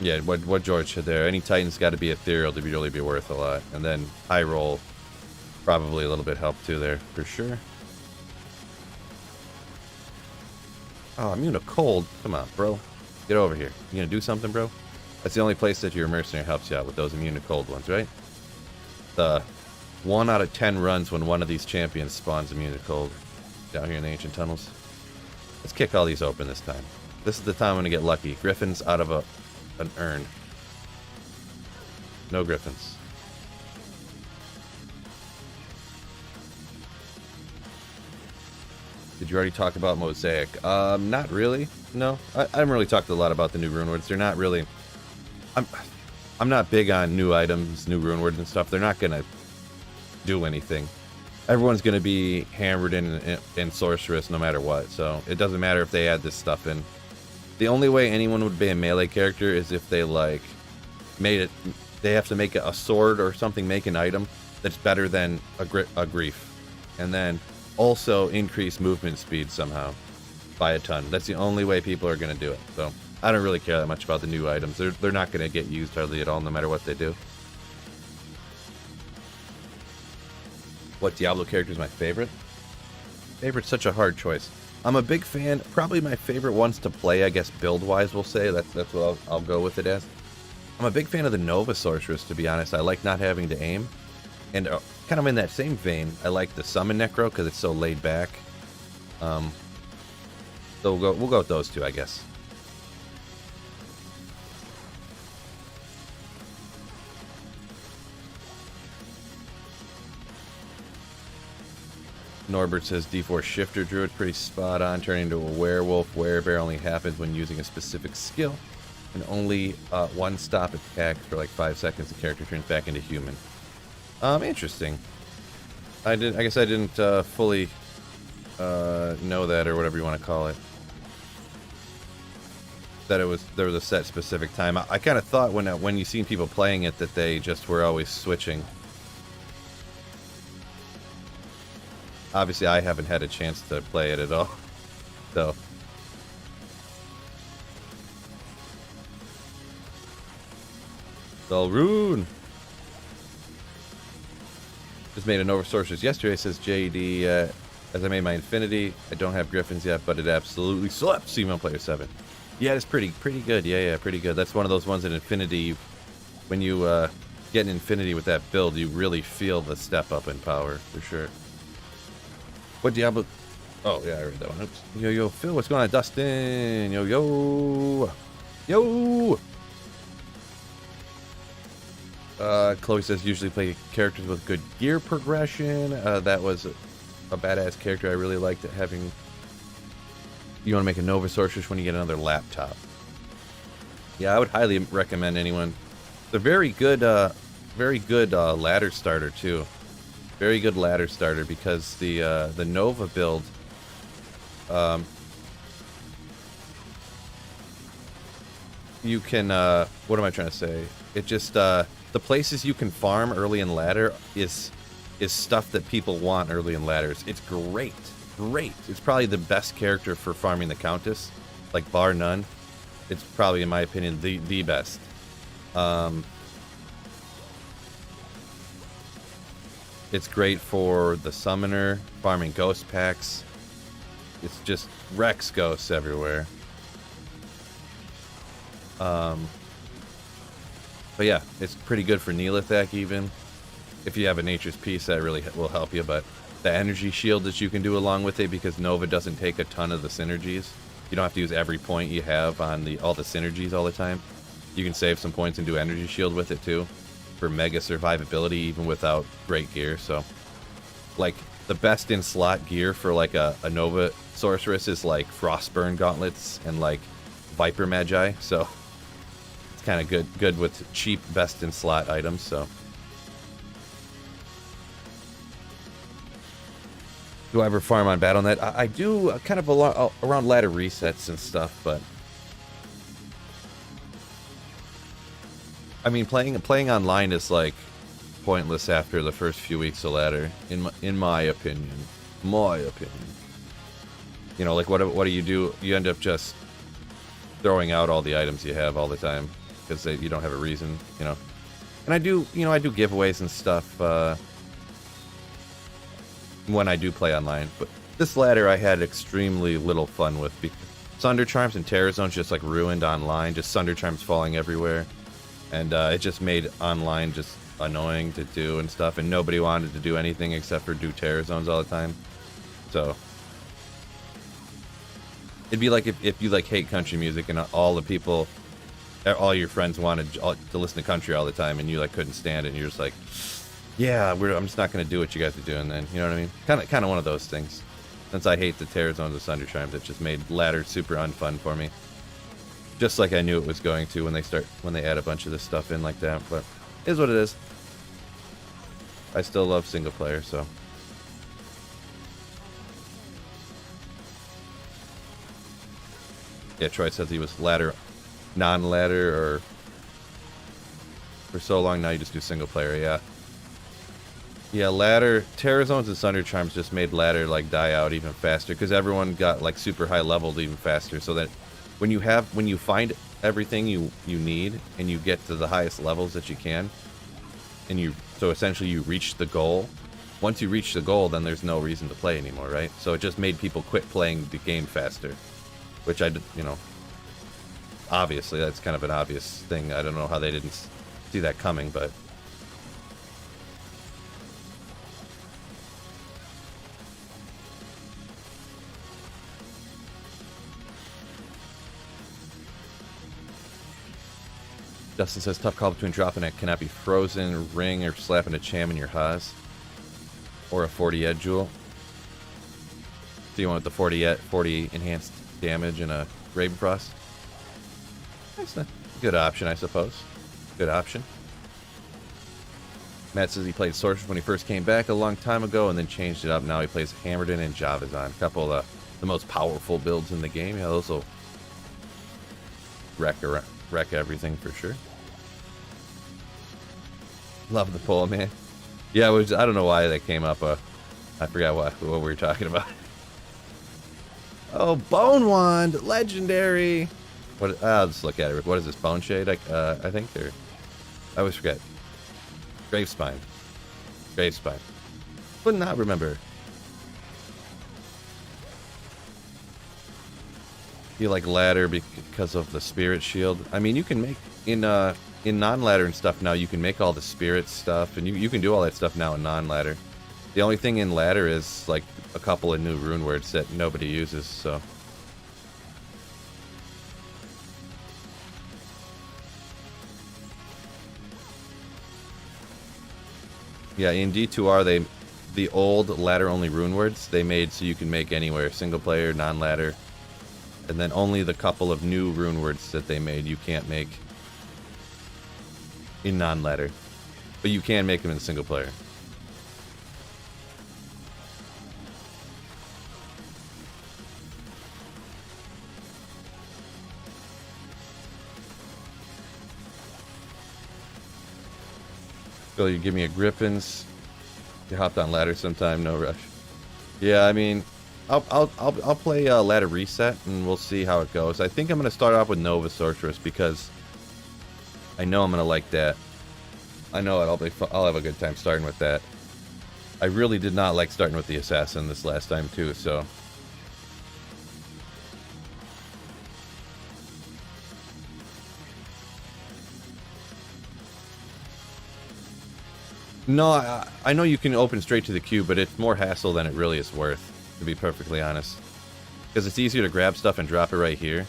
Speaker 1: Yeah, what George said there. Any Titan's got to be ethereal to really be worth a lot, and then high roll probably a little bit help too there for sure. Oh, immune to cold. Come on, bro. Get over here. You gonna do something, bro? That's the only place that your mercenary helps you out with those immune to cold ones, right? The 1 out of 10 runs when one of these champions spawns immune to cold down here in the ancient tunnels. Let's kick all these open this time. This is the time I'm gonna get lucky. Griffons out of an urn. No Griffons. Did you already talk about Mosaic? Not really. No, I haven't really talked a lot about the new rune words. They're not really. I'm not big on new items, new rune words and stuff. They're not gonna do anything. Everyone's gonna be hammered in sorceress no matter what. So it doesn't matter if they add this stuff in. The only way anyone would be a melee character is if they like made it. They have to make a sword or something, make an item that's better than a grief, and then also increase movement speed somehow by a ton. That's the only way people are going to do it. So I don't really care that much about the new items. They're not going to get used hardly at all, no matter what they do. What Diablo character is my favorite? Favorite's such a hard choice. I'm a big fan. Probably my favorite ones to play, I guess, build-wise, we'll say. That's what I'll go with it as. I'm a big fan of the Nova Sorceress, to be honest. I like not having to aim. And kind of in that same vein, I like the Summon Necro because it's so laid back. So we'll go with those two, I guess. Norbert says D4 Shifter Druid, pretty spot on. Turning into a werewolf. Werebear only happens when using a specific skill. And only one stop attack for like 5 seconds. The character turns back into human. Interesting. I guess I didn't fully know that, or whatever you want to call it. That there was a set specific time. I kind of thought when you seen people playing it that they just were always switching. Obviously, I haven't had a chance to play it at all, so. Rune. Just made a Nova Sorceress yesterday, says JD. As I made my Infinity, I don't have Griffons yet, but it absolutely slaps Female Player 7. Yeah, it's pretty good. Yeah, pretty good. That's one of those ones in Infinity. When you get an Infinity with that build, you really feel the step up in power, for sure. What Diablo? Oh, yeah, I read that one. Oops. Yo, Phil, what's going on? Dustin. Yo. Chloe says usually play characters with good gear progression. That was a badass character I really liked having. You want to make a Nova Sorceress when you get another laptop. Yeah, I would highly recommend anyone. It's a very good ladder starter too. Very good ladder starter because the Nova build. You can what am I trying to say? It just the places you can farm early in ladder is stuff that people want early in ladders. It's great. It's probably the best character for farming the Countess, like bar none. It's probably, in my opinion, the best. It's great for the Summoner, farming ghost packs. It's just wrecks ghosts everywhere. But yeah, it's pretty good for Neolithic even. If you have a Nature's Peace, that really will help you. But the energy shield that you can do along with it, because Nova doesn't take a ton of the synergies. You don't have to use every point you have on all the synergies all the time. You can save some points and do energy shield with it too, for mega survivability even without great gear. So, like, the best in slot gear for like a Nova sorceress is like Frostburn gauntlets and like Viper Magi. So it's kind of good with cheap best in slot items. So. Do I ever farm on Battle.net? I do kind of around ladder resets and stuff, but I mean, playing online is like pointless after the first few weeks of ladder, in my opinion. You know, like what do you do? You end up just throwing out all the items you have all the time because you don't have a reason, you know. And I do giveaways and stuff. When I do play online, but this ladder I had extremely little fun with because Sunder Charms and Terror Zones just like ruined online, just Sunder Charms falling everywhere, and it just made online just annoying to do and stuff, and nobody wanted to do anything except for do Terror Zones all the time. So it'd be like if you like hate country music and all your friends wanted to listen to country all the time, and you like couldn't stand it, and you're just like, yeah, I'm just not going to do what you guys are doing then. You know what I mean? Kind of one of those things. Since I hate the Terror Zones of Sunder Charms, it just made ladder super unfun for me. Just like I knew it was going to when they add a bunch of this stuff in like that. But it is what it is. I still love single player, so. Yeah, Troy says he was non-ladder, or for so long now you just do single player, yeah. Yeah, ladder, Terror Zones and Sunder Charms just made ladder like die out even faster because everyone got like super high leveled even faster, so that when you find everything you need and you get to the highest levels that you can, and so essentially you reach the goal. Once you reach the goal, then there's no reason to play anymore, right? So it just made people quit playing the game faster, which obviously that's kind of an obvious thing. I don't know how they didn't see that coming, but. Dustin says, tough call between dropping it cannot be frozen, ring, or slapping a cham in your Haas. Or a 40 Ed Jewel. So you want the 40 enhanced damage and a Ravenfrost? That's a good option, I suppose. Good option. Matt says he played Sorceress when he first came back a long time ago and then changed it up. Now he plays Hammerden and Javazon. A couple of the most powerful builds in the game. Yeah, those will wreck everything for sure. Love the poll, man. Yeah, I don't know why that came up. I forgot what we were talking about. Oh, Bone Wand, legendary. What? I'll just look at it. What is this? Bone Shade? I think they're. I always forget. Gravespine. Would not remember. You like ladder because of the spirit shield. I mean, you can make in non-ladder and stuff now. You can make all the spirit stuff, and you can do all that stuff now in non-ladder. The only thing in ladder is like a couple of new rune words that nobody uses. So yeah, in D2R the old ladder only rune words they made so you can make anywhere, single player, non-ladder. And then only the couple of new rune words that they made you can't make in non-ladder. But you can make them in single player. Phil, you give me a Griffons. You hopped on ladder sometime, no rush. Yeah, I mean, I'll play ladder reset and we'll see how it goes. I think I'm gonna start off with Nova Sorceress because I know I'm gonna like that. I know I'll have a good time starting with that. I really did not like starting with the Assassin this last time too, so. No, I know you can open straight to the cube, but it's more hassle than it really is worth, to be perfectly honest. Because it's easier to grab stuff and drop it right here.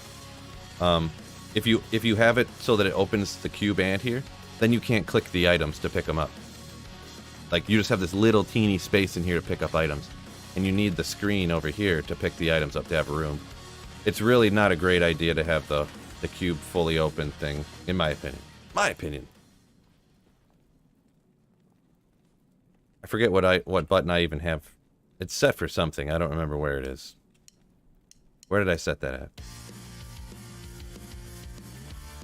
Speaker 1: If you have it so that it opens the cube and here, then you can't click the items to pick them up. Like, you just have this little teeny space in here to pick up items. And you need the screen over here to pick the items up to have room. It's really not a great idea to have the cube fully open thing, in my opinion. My opinion. I forget what button I even have. It's set for something. I don't remember where it is. Where did I set that at?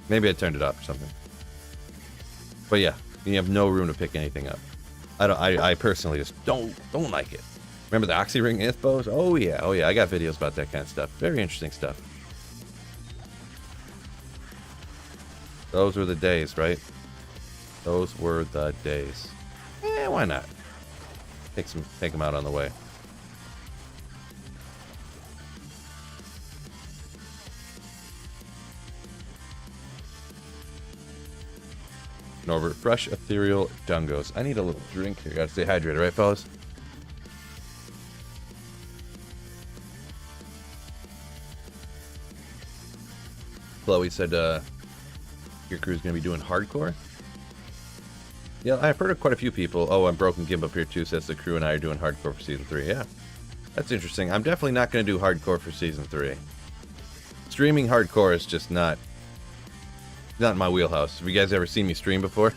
Speaker 1: Maybe I turned it off or something. But yeah, you have no room to pick anything up. I personally just don't like it. Remember the Oxy Ring Ithbos? Oh yeah, I got videos about that kind of stuff. Very interesting stuff. Those were the days, right? Those were the days. Why not? Take them out on the way. Norbert, fresh ethereal dungos. I need a little drink here. Gotta stay hydrated, right, fellas? Chloe said, your crew's gonna be doing hardcore? Yeah, I've heard of quite a few people. Oh, I'm Broken Gimp up here too, says the crew and I are doing hardcore for Season 3. Yeah, that's interesting. I'm definitely not gonna do hardcore for Season 3. Streaming hardcore is just not my wheelhouse. Have you guys ever seen me stream before?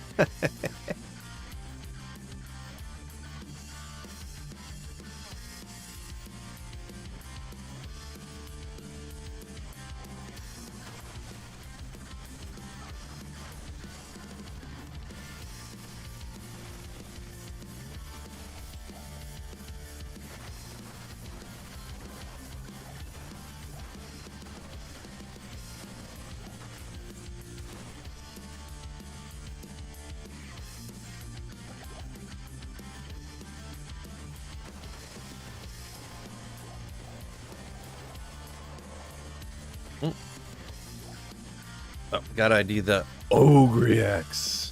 Speaker 1: Oh, gotta ID the Ogrex.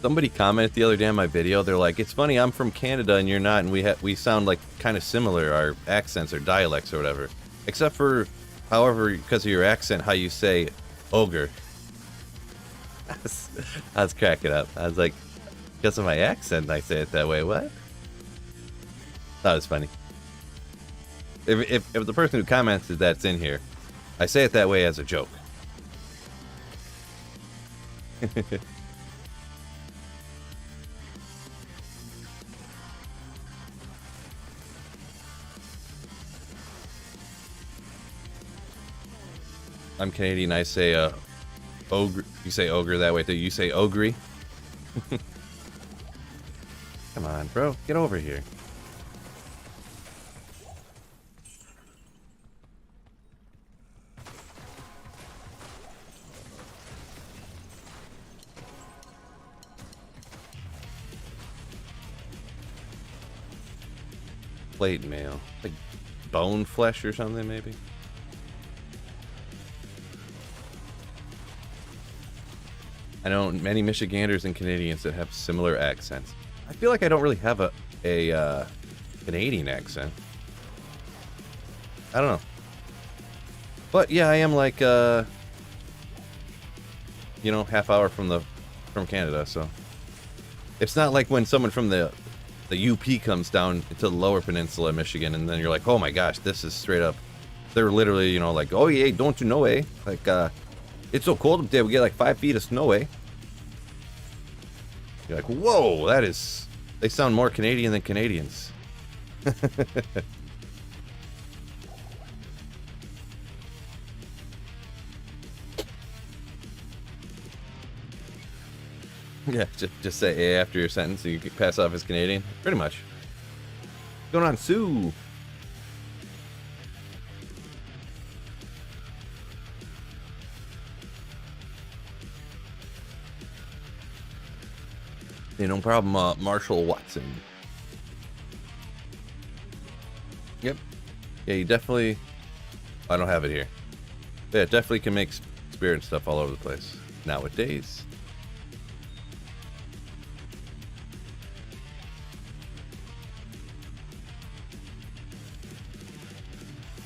Speaker 1: Somebody commented the other day on my video. They're like, "It's funny, I'm from Canada and you're not, and we sound like kind of similar. Our accents or dialects or whatever, except for, however, because of your accent, how you say ogre." I was cracking up. I was like, because of my accent, I say it that way. What? That was funny. If the person who commented that's in here, I say it that way as a joke. I'm Canadian. I say ogre. You say ogre that way too. You say ogre. Come on, bro. Get over here. Plate mail. Like bone flesh or something, maybe? I know many Michiganders and Canadians that have similar accents. I feel like I don't really have a Canadian accent. I don't know. But yeah, I am like you know, half hour from Canada, so it's not like when someone from the UP comes down to the lower peninsula of Michigan and then you're like, oh my gosh, this is straight up. They're literally, you know, like, oh yeah, don't you know, eh? Like, it's so cold up there, we get like 5 feet of snow, eh? You're like, whoa, that is... They sound more Canadian than Canadians. Yeah, just say A after your sentence so you can pass off as Canadian. Pretty much. What's going on, Sue? Yeah, no problem, Marshall Watson. Yep. Yeah, you definitely... I don't have it here. Yeah, it definitely can make spirit and stuff all over the place. nowadays.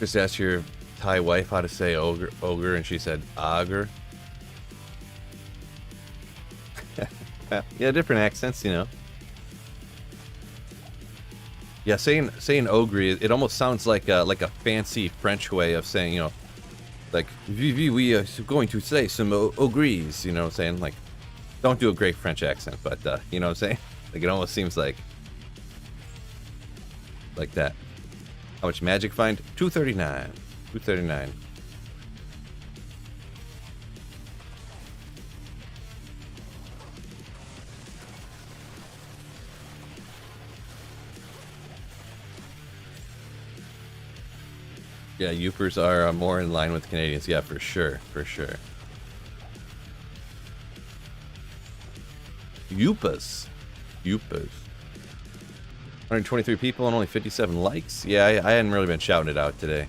Speaker 1: Just asked your Thai wife how to say ogre, and she said ogre. Yeah, different accents, you know. Yeah, saying ogre, it almost sounds like a fancy French way of saying, you know, like we are going to say some ogres, you know what I'm saying? Like, don't do a great French accent, but you know what I'm saying? Like, it almost seems like that. How much magic find? 239. 239. Yeah, Yoopers are more in line with Canadians. Yeah, for sure. For sure. Youpas. 123 people and only 57 likes. Yeah, I hadn't really been shouting it out today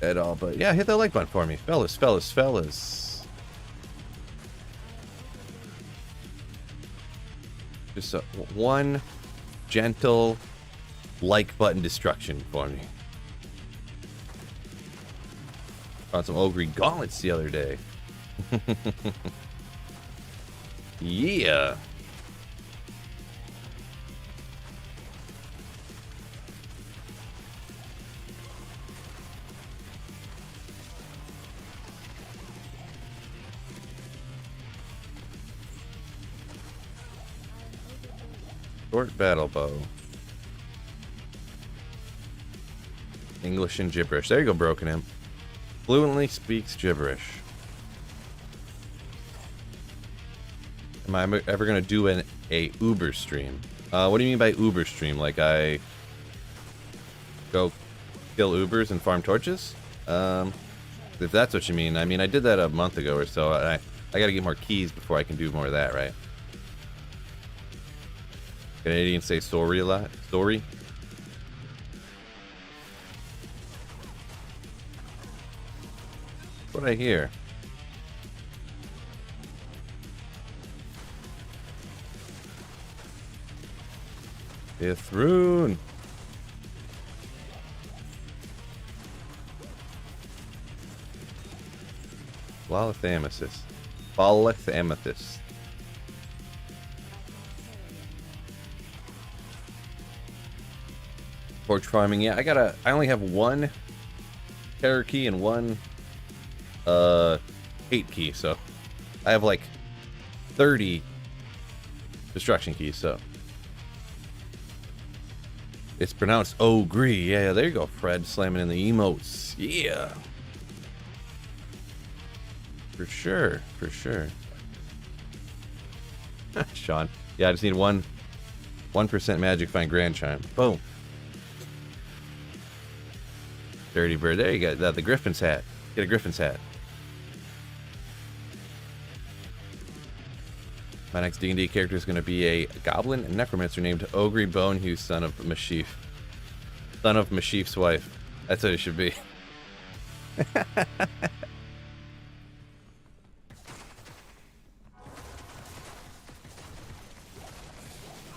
Speaker 1: at all. But yeah, hit that like button for me. Fellas. Just one gentle like button destruction for me. Found some ogre gauntlets the other day. Yeah. Short battle bow. English and gibberish. There you go, Broken Him. Fluently speaks gibberish. Am I ever gonna do a Uber stream? What do you mean by Uber stream? Like I go kill Ubers and farm torches? If that's what you mean. I mean, I did that a month ago or so. I gotta get more keys before I can do more of that, right? Canadians say sorry a lot. Sorry. What I hear? Fifth rune. Flawless amethyst. Flawless amethyst. Torch farming. Yeah, I only have one terror key and one hate key, so I have like 30 destruction keys, so it's pronounced ogre. Yeah, there you go, Fred, slamming in the emotes. Yeah, for sure. Sean, yeah, I just need 1% magic find grand chime. Boom. Dirty bird. There you go. The Griffon's hat. Get a Griffon's hat. My next D&D character is going to be a goblin and necromancer named Ogre Bonehue, son of Mashif. Son of Mashif's wife. That's what it should be.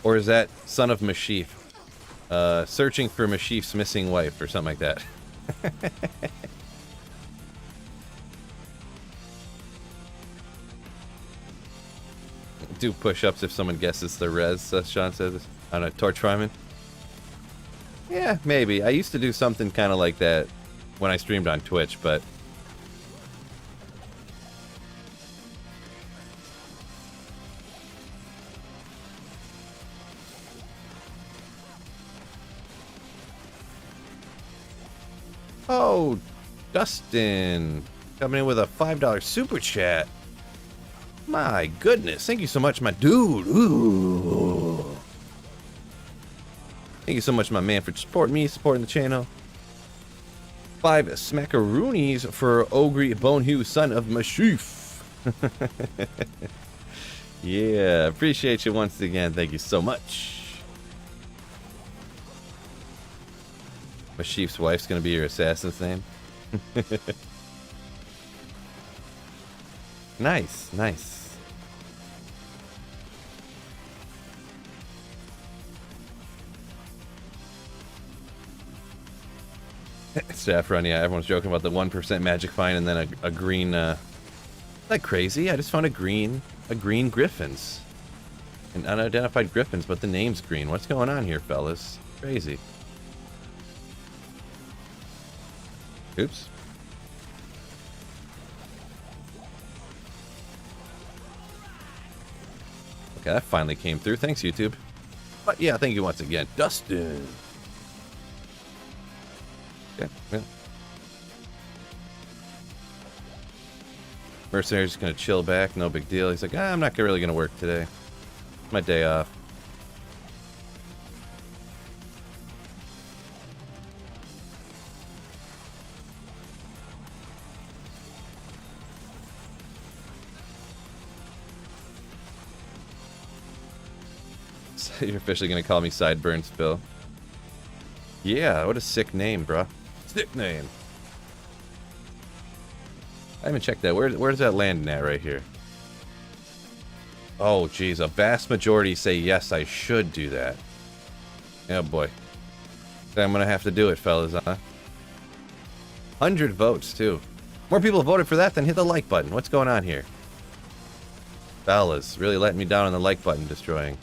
Speaker 1: Or is that son of Mashif? Searching for Mashif's missing wife or something like that. Do push-ups if someone guesses the res, Sean says. On a torch fireman. Yeah, maybe. I used to do something kind of like that when I streamed on Twitch, but oh, Dustin coming in with a $5 super chat. My goodness, thank you so much, my dude. Ooh. Thank you so much, my man, for supporting me, supporting the channel. 5 smackaroonies for Ogre Bonehue, son of Mashif. Yeah, appreciate you once again. Thank you so much. Mashif's wife's gonna be your assassin's name. Nice, nice. Saffron, yeah, everyone's joking about the 1% magic find and then a green, not crazy, I just found a green Griffons. An unidentified Griffons, but the name's green. What's going on here, fellas? Crazy. Oops. Okay, that finally came through. Thanks, YouTube. But yeah, thank you once again. Dustin. Okay, yeah. Mercenary's just gonna chill back, no big deal. He's like, I'm not really gonna work today. My day off. So you're officially gonna call me Sideburns, Phil? Yeah, what a sick name, bruh. Sick name. I haven't checked that. Where's that landing at right here? Oh, geez. A vast majority say yes, I should do that. Oh, boy. I'm going to have to do it, fellas, huh? 100 votes, too. More people voted for that than hit the like button. What's going on here? Fellas, really letting me down on the like button destroying.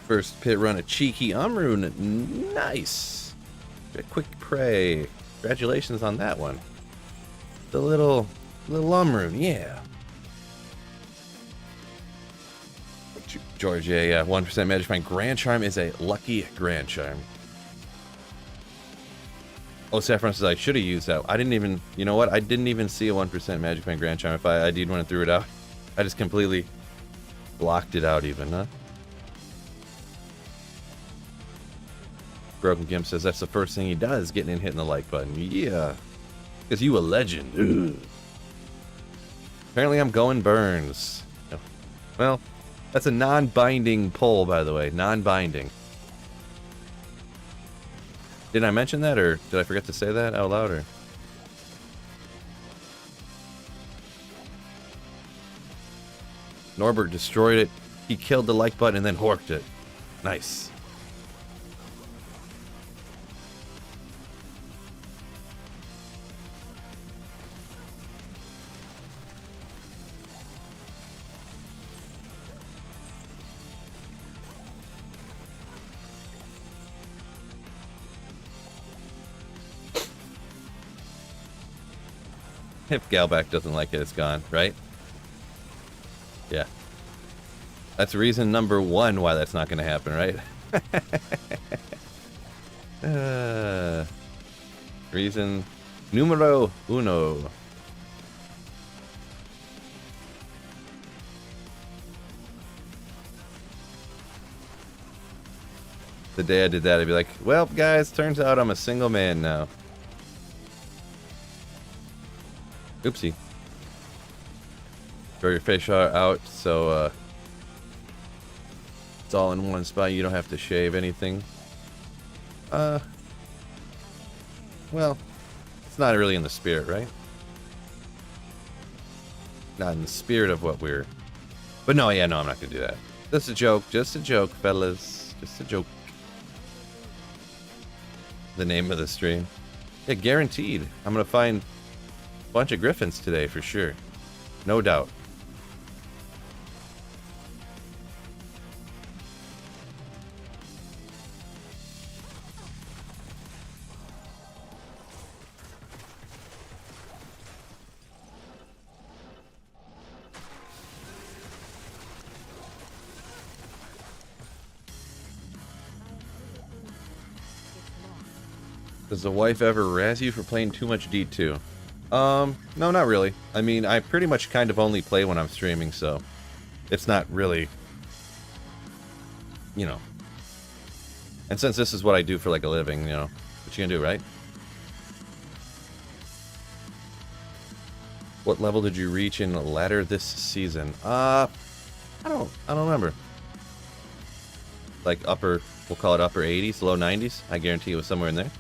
Speaker 1: First pit run, a cheeky Umrune. Nice. A quick prey. Congratulations on that one. The little Umrune, yeah. George, yeah, 1% Magic Find. Grand Charm is a lucky Grand Charm. Oh, Saffron says I should have used that. I didn't even, you know what? I didn't even see a 1% Magic Find Grand Charm. If I did when I threw it out, I just completely blocked it out even, huh? Broken Gimp says that's the first thing he does, getting in hitting the like button. Yeah. Because you a legend. Ugh. Apparently I'm going Burns. Well, that's a non-binding poll, by the way. Non-binding. Did I mention that, or did I forget to say that out loud, or? Norbert destroyed it. He killed the like button and then horked it. Nice. If Galback doesn't like it, it's gone, right? Yeah. That's reason number one why that's not going to happen, right? Reason numero uno. The day I did that, I'd be like, well, guys, turns out I'm a single man now. Oopsie. Throw your fish out so it's all in one spot. You don't have to shave anything. Well, it's not really in the spirit, right? Not in the spirit of what we're... But no, yeah, no, I'm not going to do that. Just a joke, fellas. Just a joke. The name of the stream. Yeah, guaranteed. I'm going to find a bunch of Griffons today for sure. No doubt. Does the wife ever razz you for playing too much D2? No, not really. I mean, I pretty much kind of only play when I'm streaming, so it's not really, you know. And since this is what I do for like a living, you know, what you gonna do, right? What level did you reach in ladder this season? I don't remember. like upper, we'll call it upper 80s, low 90s. I guarantee it was somewhere in there.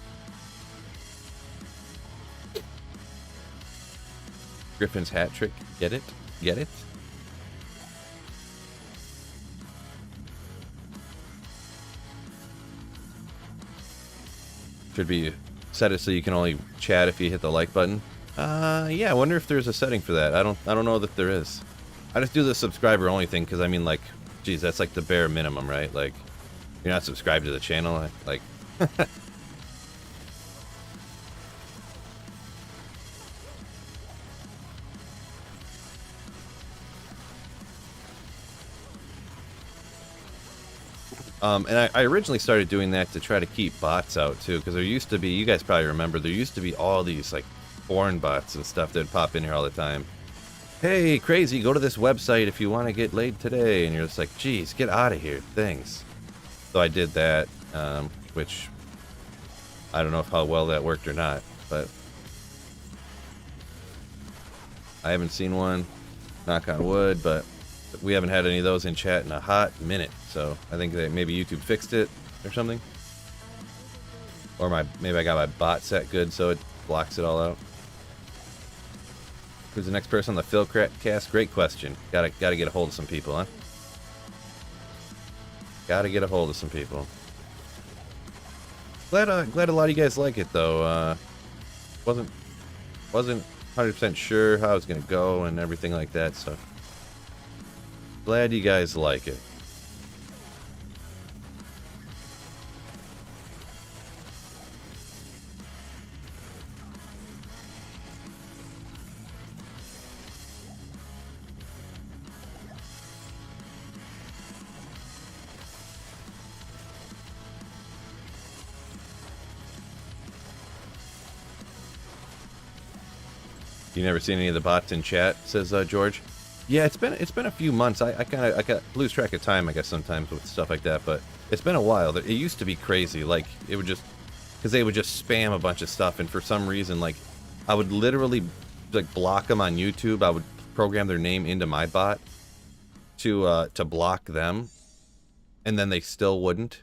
Speaker 1: Griffin's hat trick. Get it? Get it? Should be set it so you can only chat if you hit the like button. Yeah, I wonder if there's a setting for that. I don't know that there is. I just do the subscriber only thing because I mean, like, geez, that's like the bare minimum, right? Like, you're not subscribed to the channel, like. And I originally started doing that to try to keep bots out too, because there used to be, you guys probably remember, there used to be all these like foreign bots and stuff that would pop in here all the time. Hey, crazy, go to this website if you want to get laid today, and you're just like, geez, get out of here, thanks. So I did that, which I don't know how well that worked or not, but I haven't seen one, knock on wood, but we haven't had any of those in chat in a hot minute, so I think that maybe YouTube fixed it or something. Or maybe I got my bot set good so it blocks it all out. Who's the next person on the Philcast? Great question. Gotta get a hold of some people, huh? Gotta get a hold of some people. Glad a lot of you guys like it though. Wasn't 100% sure how it was gonna go and everything like that, so glad you guys like it. You never seen any of the bots in chat, says George. Yeah, it's been a few months. I lose track of time, I guess, sometimes with stuff like that, but it's been a while. It used to be crazy. Like, it would just, because they would just spam a bunch of stuff, and for some reason, like, I would literally, like, block them on YouTube. I would program their name into my bot to block them, and then they still wouldn't.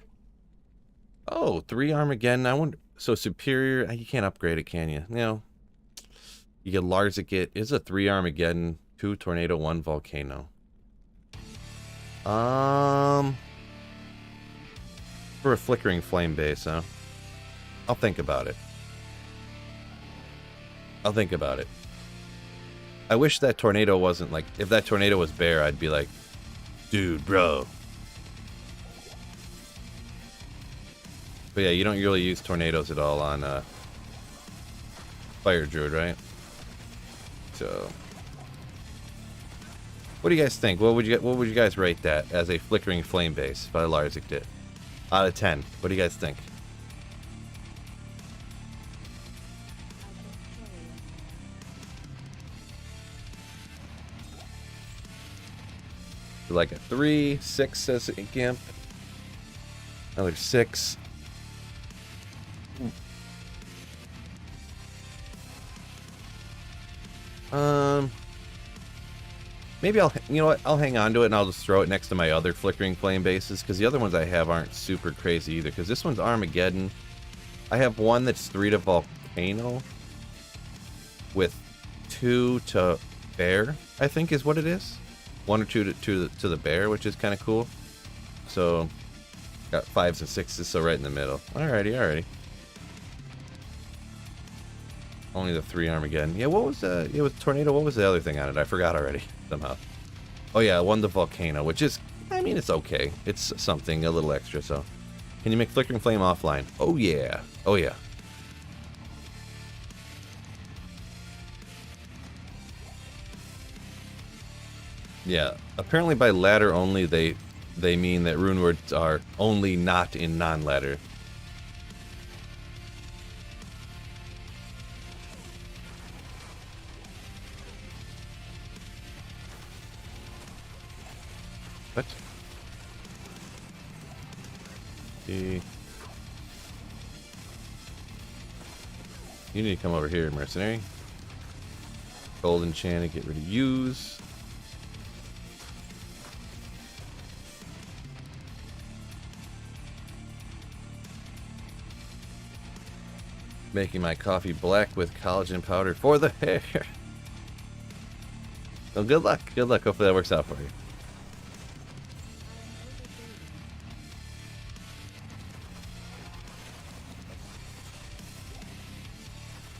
Speaker 1: Oh, 3 Armageddon. I wonder, so superior, you can't upgrade it, can you? You know, you get Larzik, is a 3 Armageddon, 2 Tornado, 1 Volcano. For a Flickering Flame base, huh? I'll think about it. I'll think about it. I wish that Tornado wasn't like, if that Tornado was bear, I'd be like, dude, bro. But yeah, you don't really use Tornadoes at all on Fire Druid, right? So, what do you guys think? What would you guys rate that as a Flickering Flame base by Larzik did? Out of 10. What do you guys think? Like a 3, 6 says Gimp. Another 6. Maybe you know what, I'll hang on to it and I'll just throw it next to my other Flickering Flame bases, because the other ones I have aren't super crazy either, because this one's Armageddon. I have one that's 3 to Volcano with 2 to Bear, I think is what it is. 1 or 2 to the Bear, which is kind of cool. So, got 5s and 6s, so right in the middle. Alrighty. Only the 3 Armageddon. Yeah, what was it was Tornado, what was the other thing on it? I forgot already, somehow. Oh yeah, 1 the Volcano, which is, I mean, it's okay. It's something a little extra, so. Can you make Flickering Flame offline? Oh yeah. Oh yeah. Yeah, apparently by ladder only, they mean that rune words are only not in non-ladder. What? You need to come over here, mercenary. Gold enchanted, get rid of use. Making my coffee black with collagen powder for the hair. Well, good luck. Good luck. Hopefully that works out for you.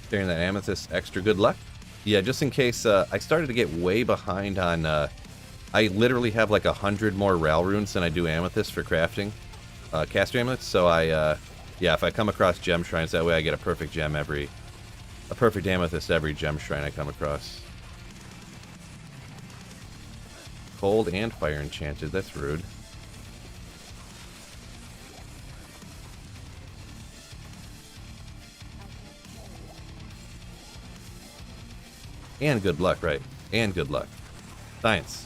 Speaker 1: Sharing that amethyst extra good luck. Yeah, just in case, I started to get way behind on, I literally have like 100 more Ral runes than I do amethyst for crafting, caster amulets, so yeah, if I come across gem shrines, that way I get a perfect gem a perfect amethyst every gem shrine I come across. Cold and fire enchanted, that's rude. And good luck, right? And good luck. Science.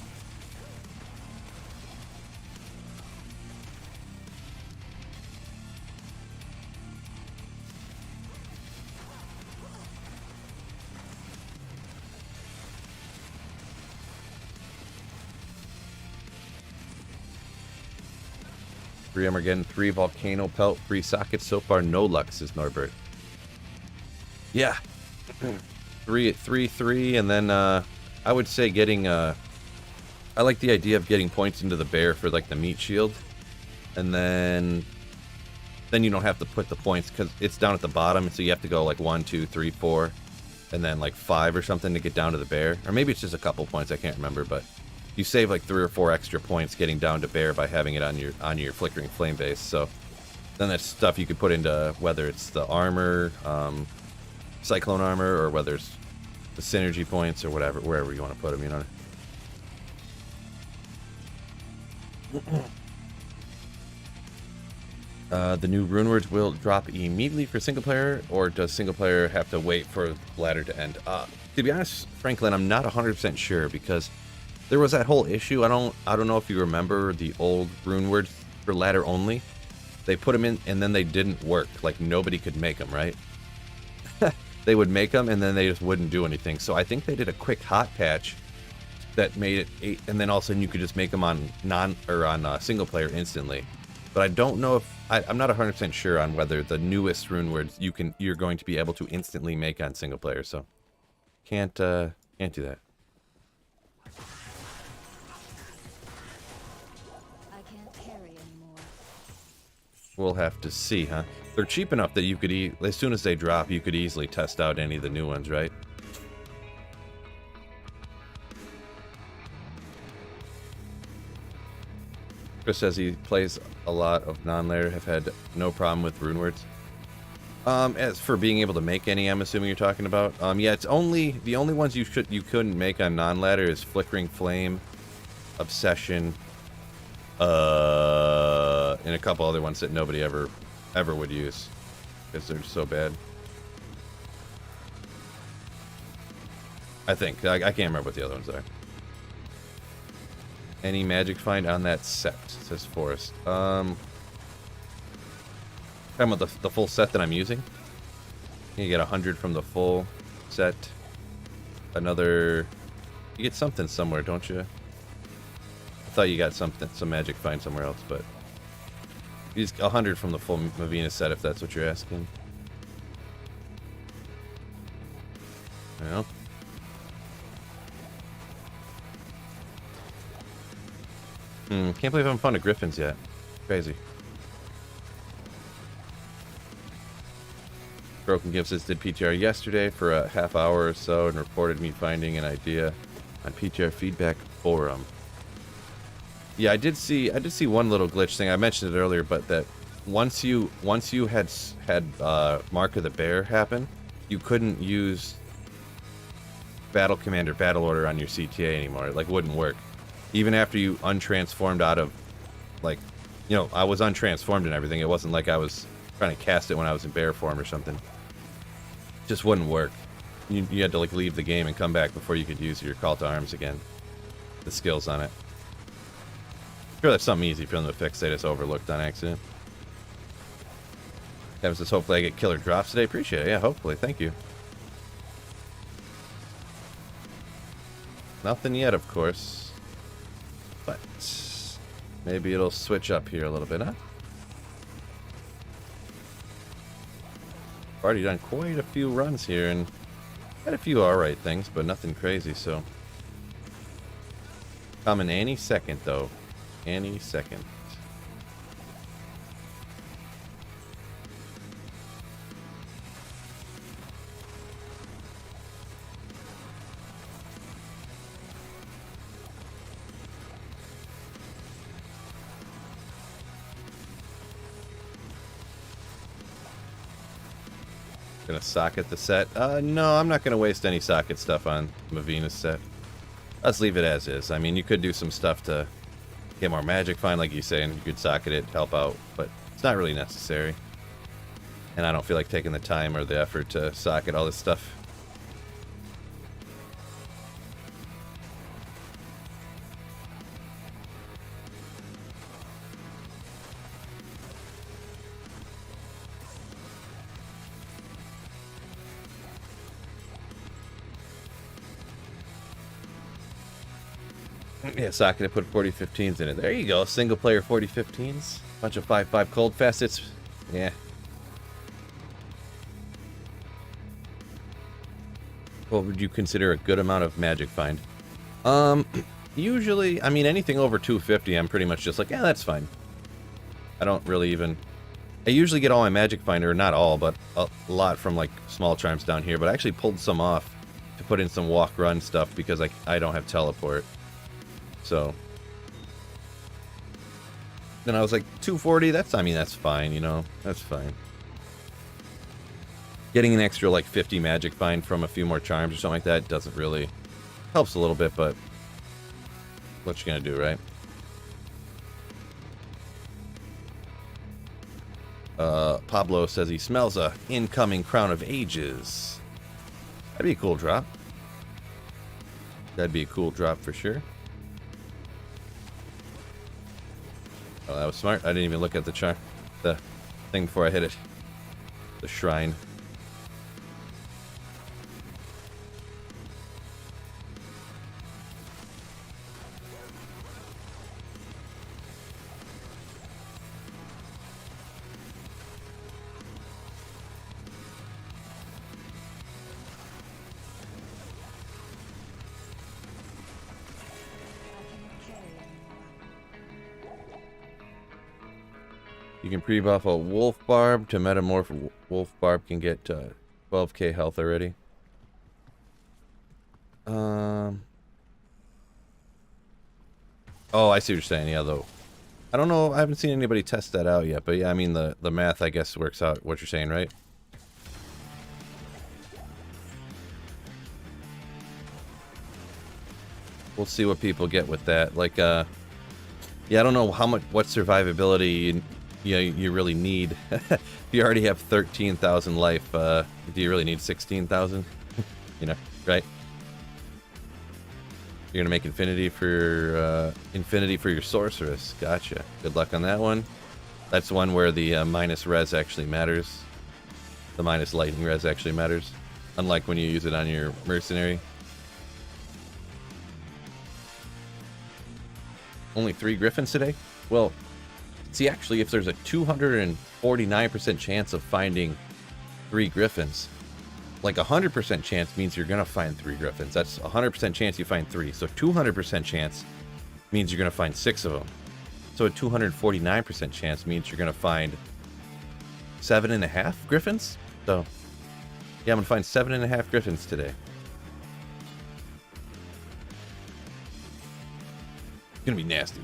Speaker 1: I'm getting 3 volcano pelt, 3 sockets so far. No luck, says Norbert. Yeah. 3, and then I would say getting I like the idea of getting points into the bear for like the meat shield, and then you don't have to put the points because it's down at the bottom, so you have to go like 1, 2, 3, 4, and then like 5 or something to get down to the bear, or maybe it's just a couple points, I can't remember, but you save like 3 or 4 extra points getting down to bear by having it on your flickering flame base. So then that's stuff you could put into whether it's the armor, cyclone armor, or whether it's the synergy points or whatever, wherever you want to put them, you know. The new rune words will drop immediately for single player, or does single player have to wait for the ladder to end? To be honest, Franklin, I'm not 100% sure, because there was that whole issue. I don't know if you remember the old rune words for ladder only. They put them in and then they didn't work. Like nobody could make them, right? They would make them and then they just wouldn't do anything. So I think they did a quick hot patch that made it 8, and then all of a sudden you could just make them on single player instantly. But I don't know if I'm not 100% sure on whether the newest rune words you're going to be able to instantly make on single player. So can't do that. We'll have to see, huh? They're cheap enough that you could, as soon as they drop, you could easily test out any of the new ones, right? Chris says he plays a lot of non-layer, have had no problem with rune words. As for being able to make any, I'm assuming you're talking about. Yeah, it's only the only ones you couldn't make on non-ladder is Flickering Flame, Obsession, and a couple other ones that nobody ever would use because they're so bad. I think I can't remember what the other ones are. Any magic find on that set, says Forrest. Talking about the full set that I'm using. You get 100 from the full set. You get something somewhere, don't you? I thought you got some magic find somewhere else, but use 100 from the full Mavina set if that's what you're asking. Well. Can't believe I haven't found a Griffons yet. Crazy. Broken Gift says, did PTR yesterday for a half hour or so and reported me finding an idea on PTR feedback forum. Yeah, I did see one little glitch thing. I mentioned it earlier, but that once you had Mark of the Bear happen, you couldn't use Battle Command or Battle Order on your CTA anymore. It like wouldn't work. Even after you untransformed out of, like, you know, I was untransformed and everything. It wasn't like I was trying to cast it when I was in bear form or something. It just wouldn't work. You had to like leave the game and come back before you could use your call to arms again. The skills on it. I'm sure that's something easy for them to fix. They just overlooked on accident. Kevin says, hopefully I get killer drops today. Appreciate it. Yeah, hopefully. Thank you. Nothing yet, of course. But maybe it'll switch up here a little bit, huh? already done quite a few runs here, and had a few alright things, but nothing crazy, so. Coming any second, though. Any second. Gonna socket the set? No, I'm not gonna waste any socket stuff on Mavina's set. Let's leave it as is. I mean, you could do some stuff to get more magic fine, like you say, and you could socket it, help out, but it's not really necessary. And I don't feel like taking the time or the effort to socket all this stuff. Yeah, socket, put 4015s in it. There you go, single player 4015s. Bunch of 5.5 cold facets. Yeah. What would you consider a good amount of magic find? Usually, I mean, anything over 250, I'm pretty much just like, yeah, that's fine. I don't really even... I usually get all my magic find, or not all, but a lot from, like, small charms down here, but I actually pulled some off to put in some walk-run stuff because I don't have teleport. So then I was like, 240, I mean, that's fine, you know, that's fine. Getting an extra like 50 magic find from a few more charms or something like that doesn't really, helps a little bit, but what you gonna do, right? Pablo says he smells a incoming Crown of Ages. That'd be a cool drop. That'd be a cool drop for sure. Oh, that was smart. I didn't even look at the thing before I hit it. The shrine. You can pre-buff a Wolf Barb to metamorph. Wolf Barb can get 12k health already. Oh, I see what you're saying. Yeah, though. I don't know. I haven't seen anybody test that out yet. But yeah, I mean, the math, I guess, works out what you're saying, right? We'll see what people get with that. Like, yeah, I don't know what survivability you really need. If you already have 13,000 life, do you really need 16,000? You know, right? You're gonna make infinity for your sorceress. Gotcha. Good luck on that one. That's one where the minus res actually matters. The minus lightning res actually matters, unlike when you use it on your mercenary. Only 3 Griffons today? Well, see, actually, if there's a 249% chance of finding 3 Griffons, like 100% chance means you're going to find 3 Griffons. That's 100% chance you find 3. So 200% chance means you're going to find 6 of them. So a 249% chance means you're going to find 7.5 Griffons. So, yeah, I'm going to find 7.5 Griffons today. Gonna be nasty.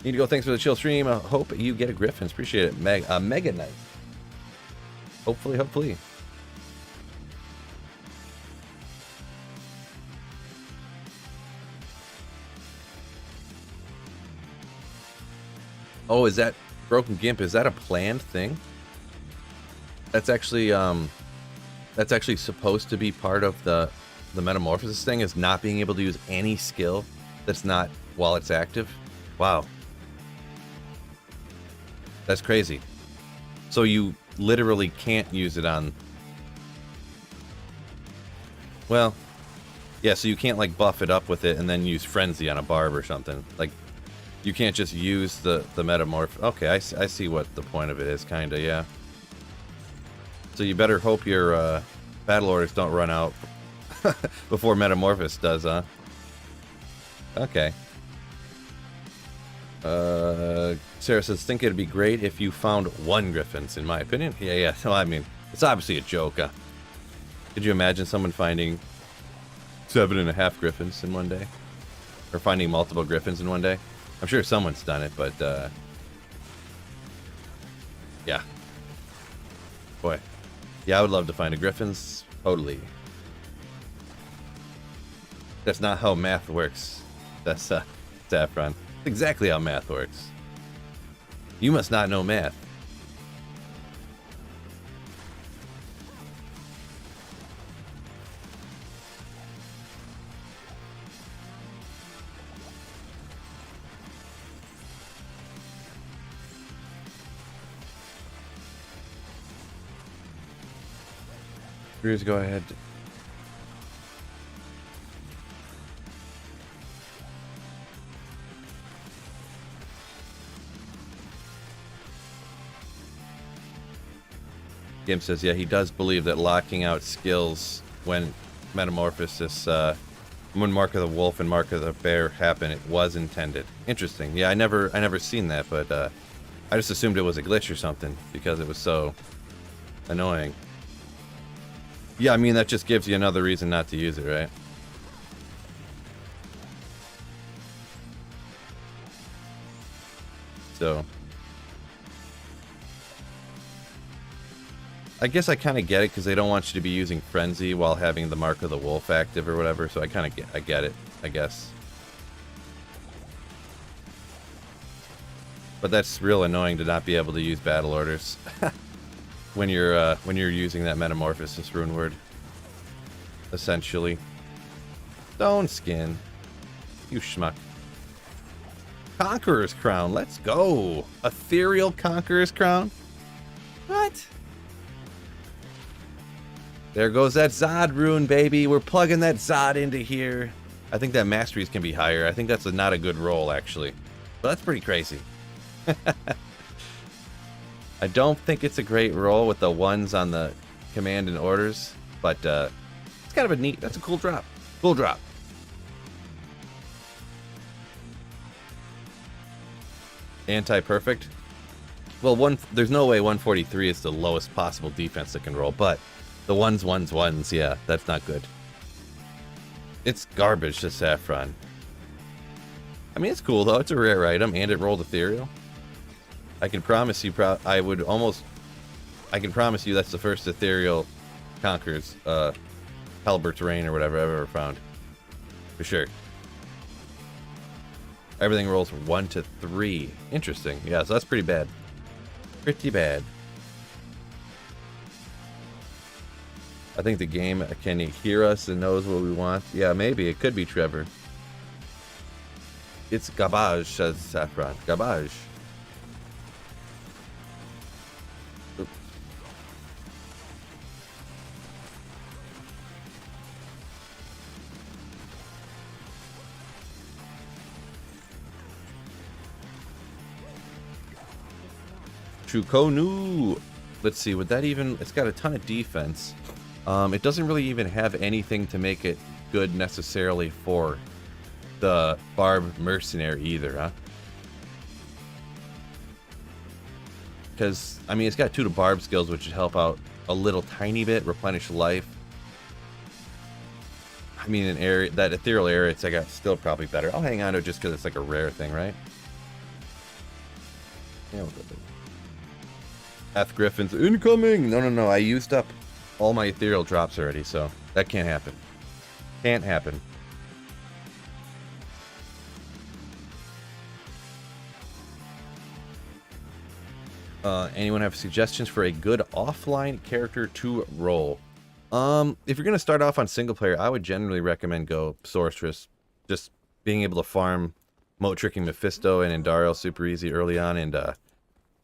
Speaker 1: Need to go. Thanks for the chill stream. I hope you get a Griffins. Appreciate it. Mega nice. Hopefully. Oh, is that Broken Gimp? Is that a planned thing? That's actually supposed to be part of the metamorphosis thing, is not being able to use any skill that's not while it's active. Wow. That's crazy. So you literally can't use it on... Well, yeah, so you can't like buff it up with it and then use Frenzy on a Barb or something. Like, you can't just use the metamorph... Okay, I see what the point of it is, kinda, yeah. So you better hope your battle orders don't run out before Metamorphosis does, huh? Okay. Sarah says, think it'd be great if you found 1 Griffons, in my opinion. Yeah. Well, I mean, it's obviously a joke, huh? Could you imagine someone finding 7.5 Griffons in one day? Or finding multiple Griffons in one day? I'm sure someone's done it, but, yeah. Boy. Yeah, I would love to find a Griffons. Totally. That's not how math works. That's, Saffron. Exactly how math works. You must not know math. Brews, go ahead. Gim says, yeah, he does believe that locking out skills when Metamorphosis, when Mark of the Wolf and Mark of the Bear happen, it was intended. Interesting. Yeah, I never seen that, but I just assumed it was a glitch or something because it was so annoying. Yeah, I mean, that just gives you another reason not to use it, right? So I guess I kind of get it because they don't want you to be using Frenzy while having the Mark of the Wolf active or whatever. So I kind of get it, I guess. But that's real annoying to not be able to use battle orders when you're using that Metamorphosis rune word. Essentially. Stone Skin. You schmuck. Conqueror's Crown. Let's go. Ethereal Conqueror's Crown. What? There goes that Zod rune, baby. We're plugging that Zod into here. I think that masteries can be higher. I think that's not a good roll, actually. But that's pretty crazy. I don't think it's a great roll with the 1s on the command and orders, but it's kind of a neat, that's a cool drop. Cool drop. Anti-perfect. Well, there's no way 143 is the lowest possible defense it can roll, but the 1s, yeah, that's not good. It's garbage, the Saffron. I mean, it's cool, though. It's a rare item, and it rolled ethereal. I can promise you, I can promise you that's the first ethereal conquers, Halbert's Reign or whatever I've ever found. For sure. Everything rolls from 1 to 3. Interesting. Yeah, so that's pretty bad. Pretty bad. I think the game can hear us and knows what we want. Yeah, maybe. It could be Trevor. It's garbage, says Saffron. Garbage. Chukonu. Let's see, would that even... It's got a ton of defense. It doesn't really even have anything to make it good necessarily for the Barb Mercenary either, huh? Because, I mean, it's got 2 to Barb skills, which should help out a little tiny bit, replenish life. I mean, an area, that ethereal area, it's like still probably better. I'll hang on to it just because it's like a rare thing, right? Yeah, we'll go there. F Griffons incoming! No, I used up all my ethereal drops already, so that can't happen. Can't happen. Anyone have suggestions for a good offline character to roll? If you're gonna start off on single player, I would generally recommend go Sorceress. Just being able to farm Moat Tricking Mephisto and Indariel super easy early on, and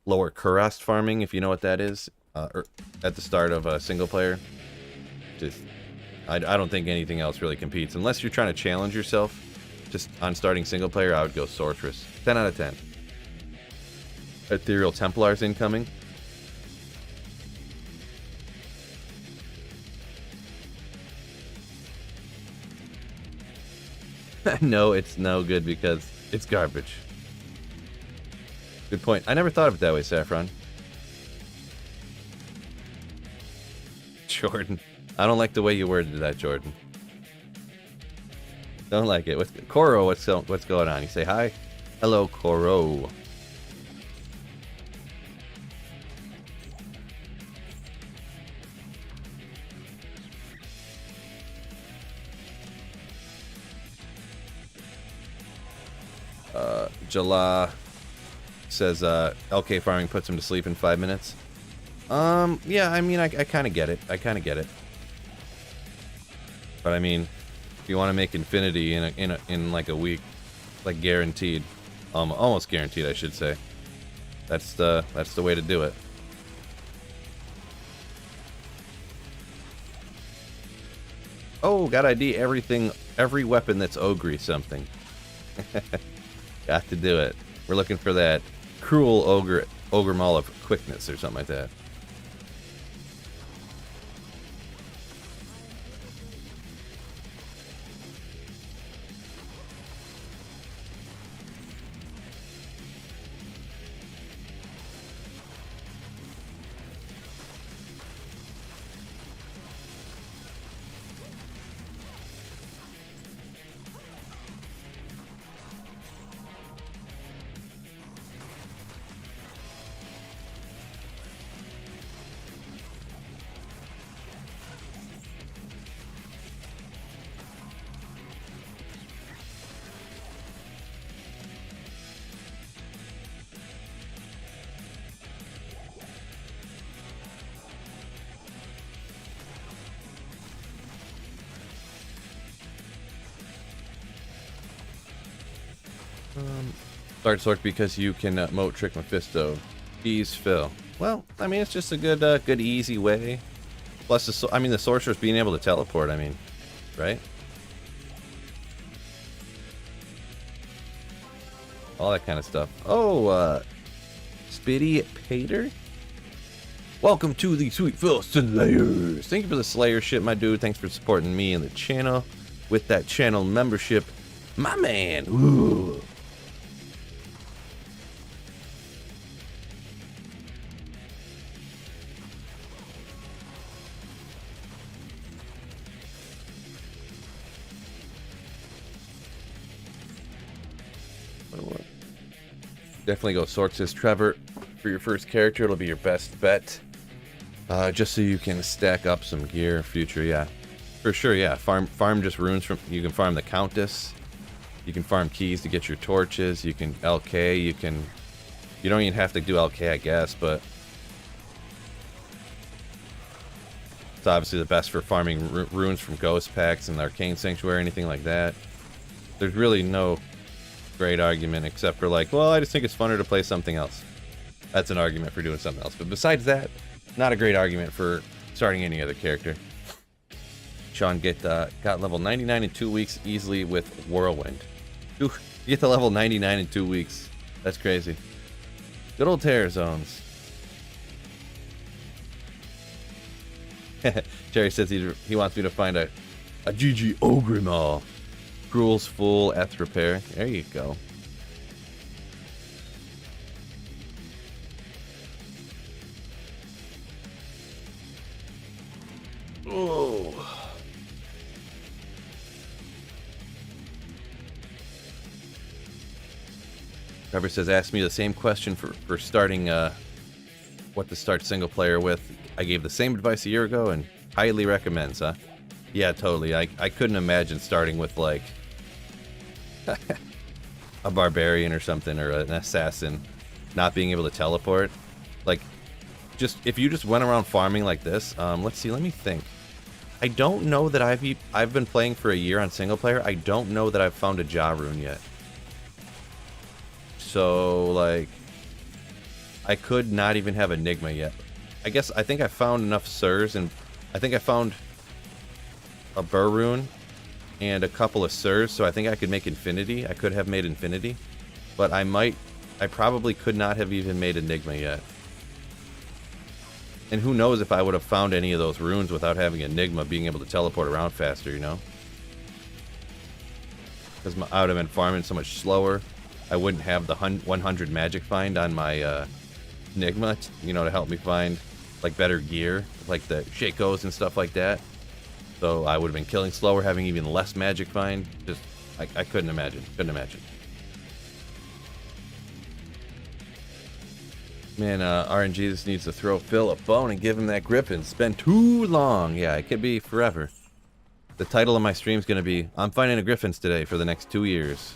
Speaker 1: lower Kurast farming, if you know what that is, at the start of a single player. Just, I don't think anything else really competes. Unless you're trying to challenge yourself, just on starting single player, I would go Sorceress. 10 out of 10. Ethereal Templars incoming. No, it's no good because it's garbage. Good point. I never thought of it that way, Saffron. Jordan. I don't like the way you worded that, Jordan. Don't like it. Koro, what's going on? You say hi? Hello, Koro. Jala says LK farming puts him to sleep in 5 minutes. Yeah, I mean, I kind of get it. But I mean, if you want to make infinity in like a week, like guaranteed, almost guaranteed, I should say. That's the way to do it. Oh, got ID everything, every weapon that's ogre something. Got to do it. We're looking for that cruel ogre maul of quickness or something like that. Start sort because you can moat trick Mephisto. Ease Phil. Well, I mean, it's just a good easy way. Plus, the sorceress being able to teleport. I mean, right? All that kind of stuff. Oh, Spitty Pater. Welcome to the Sweet Phil Slayers. Thank you for the Slayer shit, my dude. Thanks for supporting me and the channel with that channel membership, my man. Ooh. Definitely go Sorceress Trevor for your first character. It'll be your best bet. Just so you can stack up some gear future, yeah. For sure, yeah. Farm just runes from. You can farm the Countess. You can farm keys to get your torches. You can LK. You don't even have to do LK, I guess, but it's obviously the best for farming runes from Ghost Packs and the Arcane Sanctuary, anything like that. There's really no great argument except for like, well, I just think it's funner to play something else. That's an argument for doing something else. But besides that, not a great argument for starting any other character. Sean got level 99 in 2 weeks easily with Whirlwind. Ooh, you get to level 99 in 2 weeks. That's crazy. Good old Terror Zones. Jerry says he wants me to find a GG Ogre Maul. Cruel's full Eth repair. There you go. Oh. Trevor says, ask me the same question for starting what to start single player with. I gave the same advice a year ago and highly recommends, huh? Yeah, totally. I couldn't imagine starting with like a barbarian or something, or an assassin not being able to teleport. Like, just if you just went around farming like this, let's see, let me think. I don't know that I've been playing for a year on single player. I don't know that I've found a Ja rune yet. So like, I could not even have Enigma yet. I think I found enough Sirs, and I think I found a Burr rune and a couple of Sirs, so I think I could make Infinity. I could have made Infinity, but I probably could not have even made Enigma yet. And who knows if I would have found any of those runes without having Enigma being able to teleport around faster, you know? because I would have been farming so much slower. I wouldn't have the 100 magic find on my Enigma, you know, to help me find like better gear, like the Shakos and stuff like that. So I would have been killing slower, having even less magic find. Just, I couldn't imagine. Couldn't imagine. Man, RNG just needs to throw Phil a bone and give him that Griffin. It's been too long. Yeah, it could be forever. The title of my stream is going to be, I'm finding a Griffins today for the next 2 years.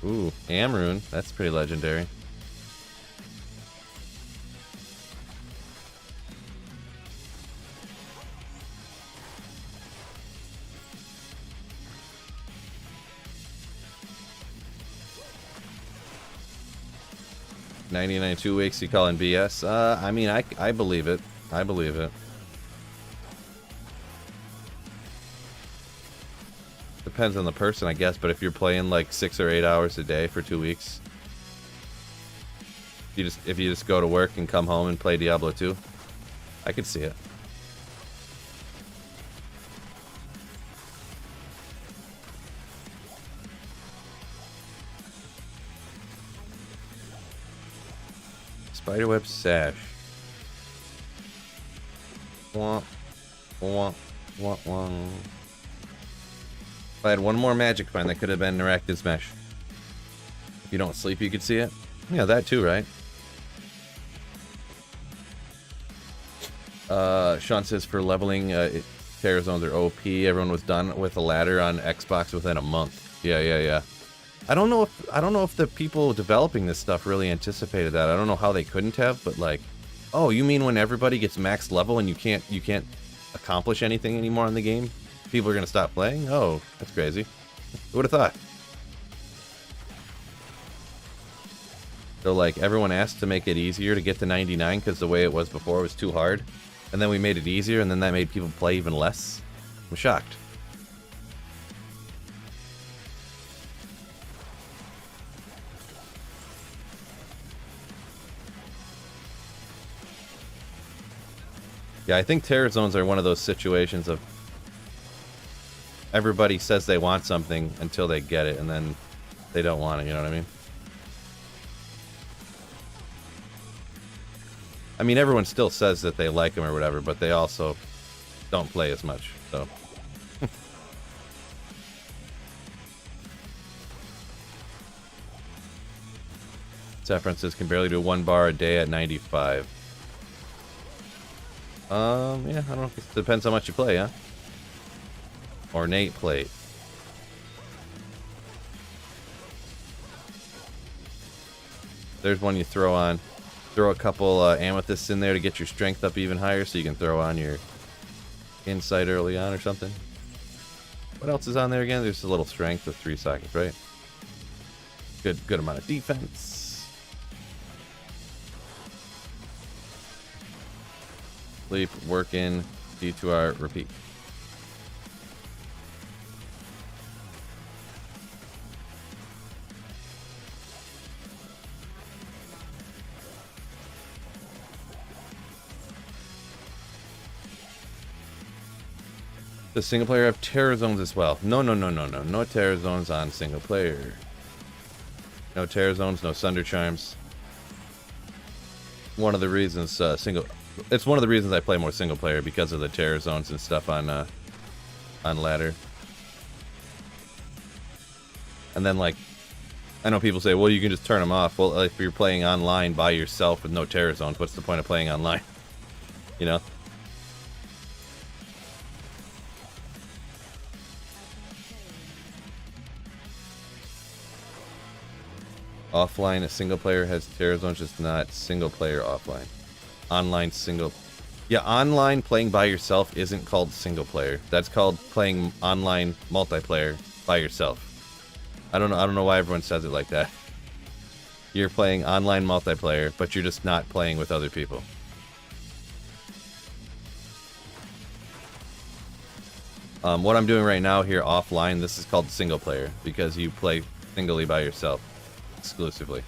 Speaker 1: Ooh, Amrune. That's pretty legendary. $99 2 weeks, you calling BS? I mean, I believe it. I believe it. Depends on the person, I guess, but if you're playing like 6 or 8 hours a day for 2 weeks, if you just go to work and come home and play Diablo 2, I could see it. Spiderweb sash. Wah, wah, wah, wah. If I had one more magic find, that could have been Naractive's Mesh. If you don't sleep, you could see it. Yeah, that too, right? Sean says for leveling, Terror Zones are OP. Everyone was done with a ladder on Xbox within a month. Yeah. I don't know if the people developing this stuff really anticipated that. I don't know how they couldn't have, but like, oh, you mean when everybody gets max level and you can't accomplish anything anymore in the game? People are gonna stop playing? Oh, that's crazy. Who would have thought? So like everyone asked to make it easier to get to 99 because the way it was before was too hard. And then we made it easier and then that made people play even less. I'm shocked. Yeah, I think Terror Zones are one of those situations of everybody says they want something until they get it and then they don't want it, you know what I mean? I mean, everyone still says that they like them or whatever, but they also don't play as much, so. Saffron says can barely do 1 bar a day at 95. Yeah, I don't know. It depends how much you play, huh? Ornate plate. There's one you throw on. Throw a couple amethysts in there to get your strength up even higher so you can throw on your insight early on or something. What else is on there again? There's a little strength with 3 sockets, right? Good amount of defense. Sleep, work in, D2R, repeat. Does single player have Terror Zones as well? No. No Terror Zones on single player. No Terror Zones, no Sunder Charms. One of the reasons it's one of the reasons I play more single player because of the Terror Zones and stuff on ladder. And then like, I know people say, well, you can just turn them off. Well, if you're playing online by yourself with no Terror Zones, what's the point of playing online? You know? Offline, a single player has Terror Zones, just not single player offline. Online single. Yeah, online playing by yourself isn't called single player. That's called playing online multiplayer by yourself. I don't know why everyone says it like that. You're playing online multiplayer, but you're just not playing with other people. What I'm doing right now here offline, this is called single player because you play singly by yourself exclusively.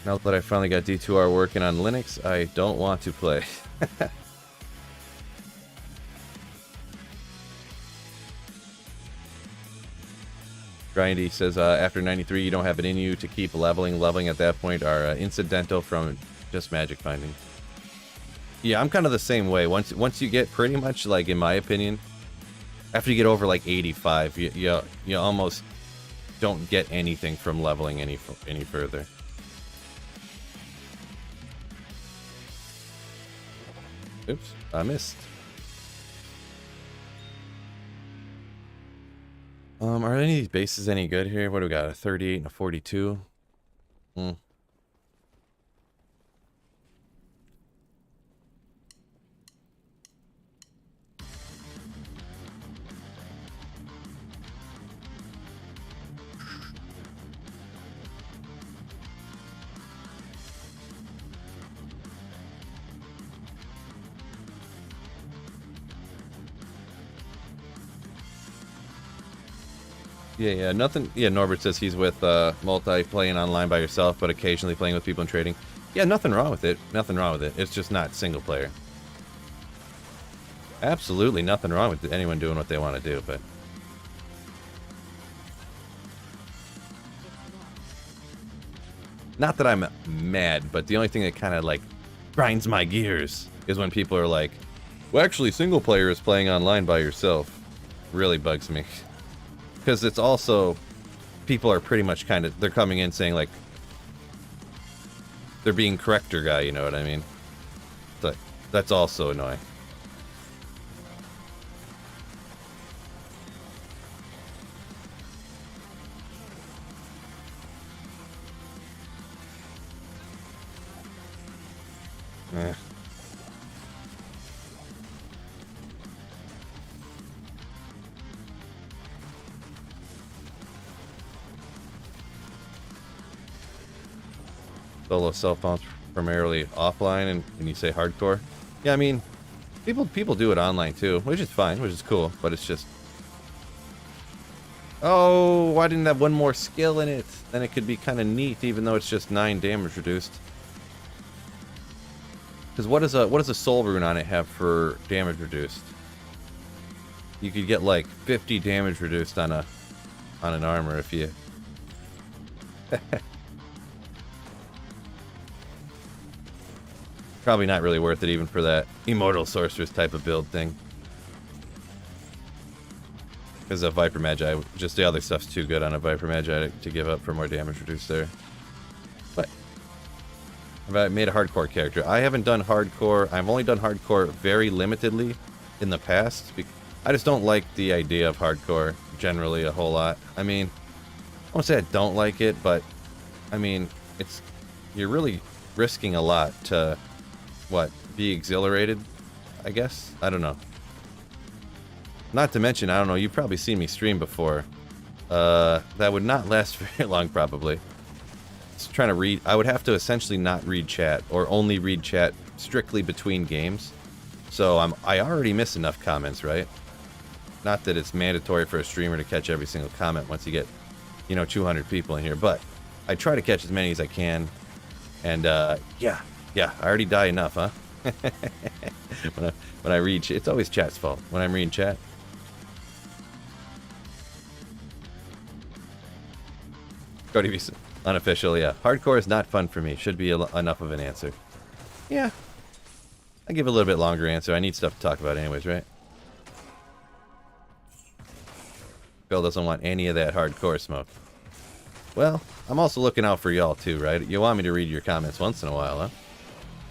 Speaker 1: Now that I finally got D2R working on Linux, I don't want to play. Grindy says, after 93, you don't have it in you to keep leveling. Leveling at that point are incidental from just magic finding. Yeah, I'm kind of the same way. Once you get pretty much, like, in my opinion, after you get over, like, 85, you almost don't get anything from leveling any further. Oops, I missed. Are any of these bases any good here? What do we got? A 38 and a 42? Yeah, nothing. Yeah, Norbert says he's with multi-playing online by yourself, but occasionally playing with people and trading. Yeah, nothing wrong with it. Nothing wrong with it. It's just not single player. Absolutely nothing wrong with anyone doing what they want to do, but... Not that I'm mad, but the only thing that kind of, like, grinds my gears is when people are like, well, actually, single player is playing online by yourself. Really bugs me. Because it's also, people are pretty much kind of, they're coming in saying, like, they're being corrector guy, you know what I mean? But that's also annoying. Eh. Solo cell phones primarily offline, and you say hardcore. Yeah, I mean, people do it online too, which is fine, which is cool, but it's just, oh, why didn't that one more skill in it? Then it could be kind of neat, even though it's just 9 damage reduced. Because what does a soul rune on it have for damage reduced? You could get like 50 damage reduced on an armor if you. Probably not really worth it even for that Immortal Sorceress type of build thing. Because of Viper Magi, just the other stuff's too good on a Viper Magi to give up for more damage reduced there. But have I made a hardcore character? I haven't done hardcore. I've only done hardcore very limitedly in the past. I just don't like the idea of hardcore generally a whole lot. I mean, I won't say I don't like it, but I mean, you're really risking a lot to, what, be exhilarated, I guess? I don't know. Not to mention, I don't know, you've probably seen me stream before. That would not last very long, probably. Just trying to read, I would have to essentially not read chat, or only read chat strictly between games. So I already miss enough comments, right? Not that it's mandatory for a streamer to catch every single comment once you get, 200 people in here, but I try to catch as many as I can. And, yeah, I already die enough, huh? when I read, it's always chat's fault when I'm reading chat. Cody V, unofficial, yeah. Hardcore is not fun for me. Should be enough of an answer. Yeah. I give a little bit longer answer. I need stuff to talk about anyways, right? Phil doesn't want any of that hardcore smoke. Well, I'm also looking out for y'all too, right? You want me to read your comments once in a while, huh?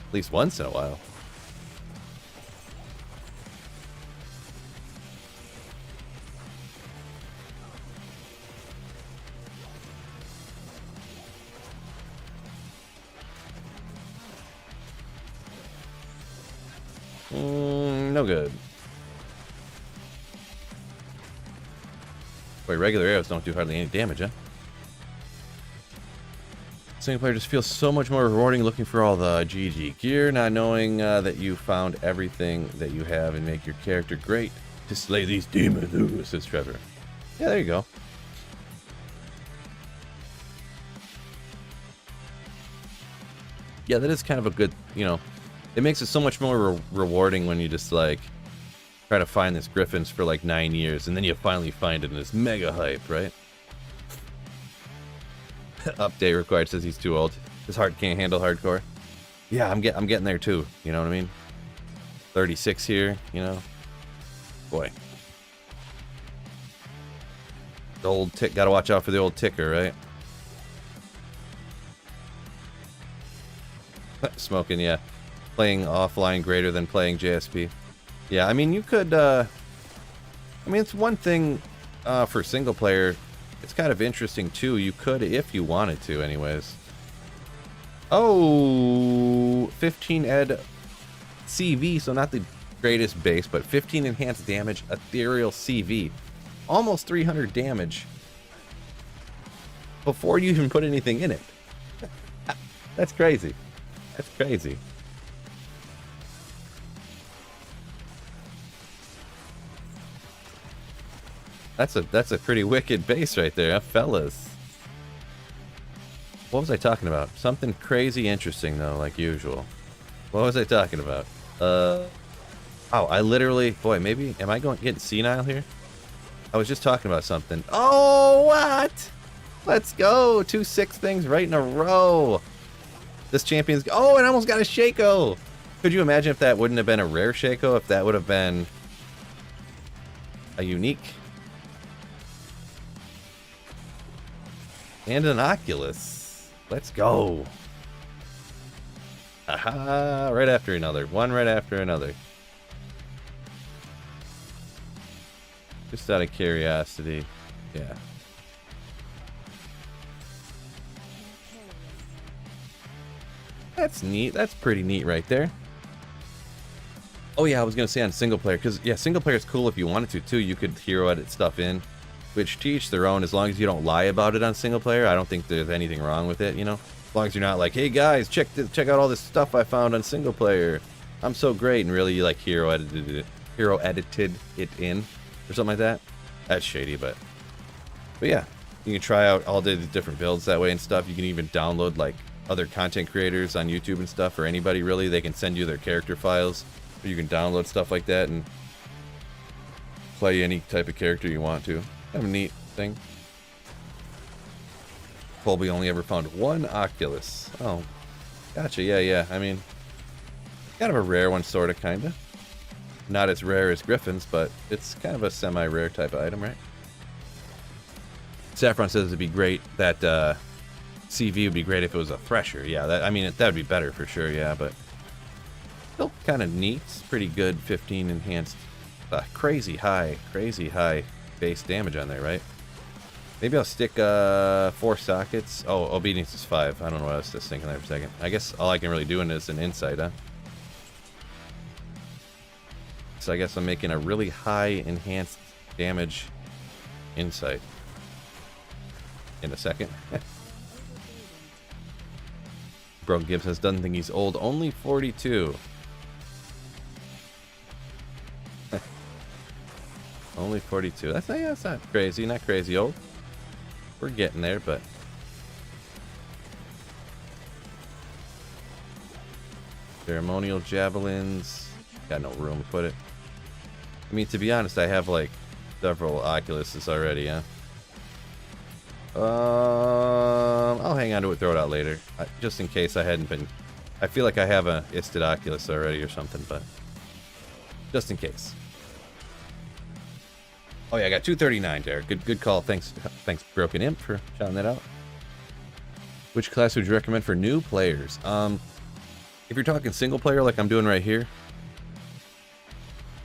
Speaker 1: At least once in a while. No good. Wait, regular arrows don't do hardly any damage, huh? Single player just feels so much more rewarding looking for all the GG gear, not knowing that you found everything that you have and make your character great to slay these demons. Ooh, says Trevor. Yeah, there you go. Yeah, that is kind of a good, you know, it makes it so much more rewarding when you just like try to find this Griffons for like 9 years and then you finally find it and it's mega hype, right? Update required, says he's too old. His heart can't handle hardcore. Yeah, I'm getting there too, you know what I mean? 36 here, you know. Boy. The old tick, gotta watch out for the old ticker, right? Smoking, yeah. Playing offline greater than playing JSP. Yeah, I mean, you could, I mean, it's one thing for single player. It's kind of interesting, too. You could, if you wanted to, anyways. Oh, 15 ed CV, so not the greatest base, but 15 enhanced damage, ethereal CV. Almost 300 damage before you even put anything in it. That's crazy. That's crazy. That's a pretty wicked base right there, huh, fellas? What was I talking about? Something crazy interesting though, like usual. What was I talking about? Oh, I literally, boy, maybe am I getting senile here? I was just talking about something. Oh, what? Let's go. 2 6 things right in a row. This champion's... Oh, and I almost got a Shaco. Could you imagine if that wouldn't have been a rare Shaco? If that would have been a unique? And an Oculus. Let's go. Aha. Right after another. One right after another. Just out of curiosity. Yeah. That's neat. That's pretty neat right there. Oh yeah, I was going to say on single player, because yeah, single player is cool if you wanted to too. You could hero edit stuff in, which to each their own. As long as you don't lie about it on single player, I don't think there's anything wrong with it, you know? As long as you're not like, hey guys, check out all this stuff I found on single player. I'm so great, and really you like hero edited it in, or something like that. That's shady, but yeah, you can try out all the different builds that way and stuff. You can even download like other content creators on YouTube and stuff, or anybody really. They can send you their character files, or you can download stuff like that and play any type of character you want to. Kind of a neat thing. Colby only ever found one Oculus. Oh, gotcha. Yeah. I mean, kind of a rare one, sort of, kind of. Not as rare as Griffons, but it's kind of a semi-rare type of item, right? Saffron says it'd be great that CV would be great if it was a Thresher. Yeah, that, I mean, that would be better for sure, yeah, but still kind of neat. It's pretty good 15 enhanced. Crazy high base damage on there, right? Maybe I'll stick 4 sockets. Oh, obedience is 5. I don't know what I was just thinking there for a second. I guess all I can really do in is an insight, huh? So I guess I'm making a really high enhanced damage insight in a second. Bro Gibbs says doesn't think he's old. Only 42. Only 42. That's not crazy. Not crazy old. We're getting there, but ceremonial javelins. Got no room to put it. I mean, to be honest, I have like several Oculuses already, huh? I'll hang on to it, throw it out later, just in case I hadn't been. I feel like I have a Isted Oculus already or something, but just in case. Oh yeah, I got 239, Derek. Good call. Thanks, Broken Imp, for shouting that out. Which class would you recommend for new players? If you're talking single player, like I'm doing right here,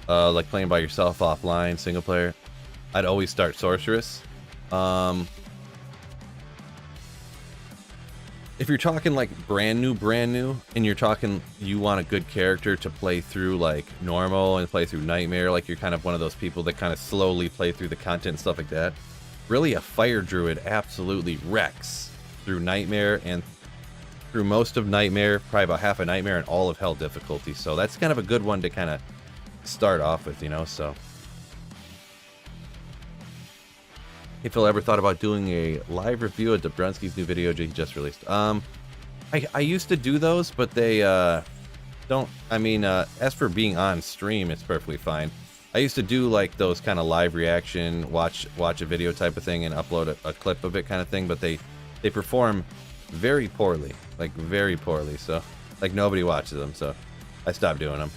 Speaker 1: like playing by yourself offline, single player, I'd always start Sorceress. If you're talking like brand new, and you're talking you want a good character to play through like normal and play through Nightmare, like you're kind of one of those people that kind of slowly play through the content and stuff like that, really a Fire Druid absolutely wrecks through Nightmare and through most of Nightmare, probably about half of Nightmare, and all of Hell difficulty. So that's kind of a good one to kind of start off with, you know. So if Phil ever thought about doing a live review of Dobrunsky's new video he just released, I used to do those, but they don't. I mean, as for being on stream, it's perfectly fine. I used to do like those kind of live reaction, watch a video type of thing, and upload a clip of it kind of thing. But they perform very poorly, like very poorly. So like nobody watches them. So I stopped doing them.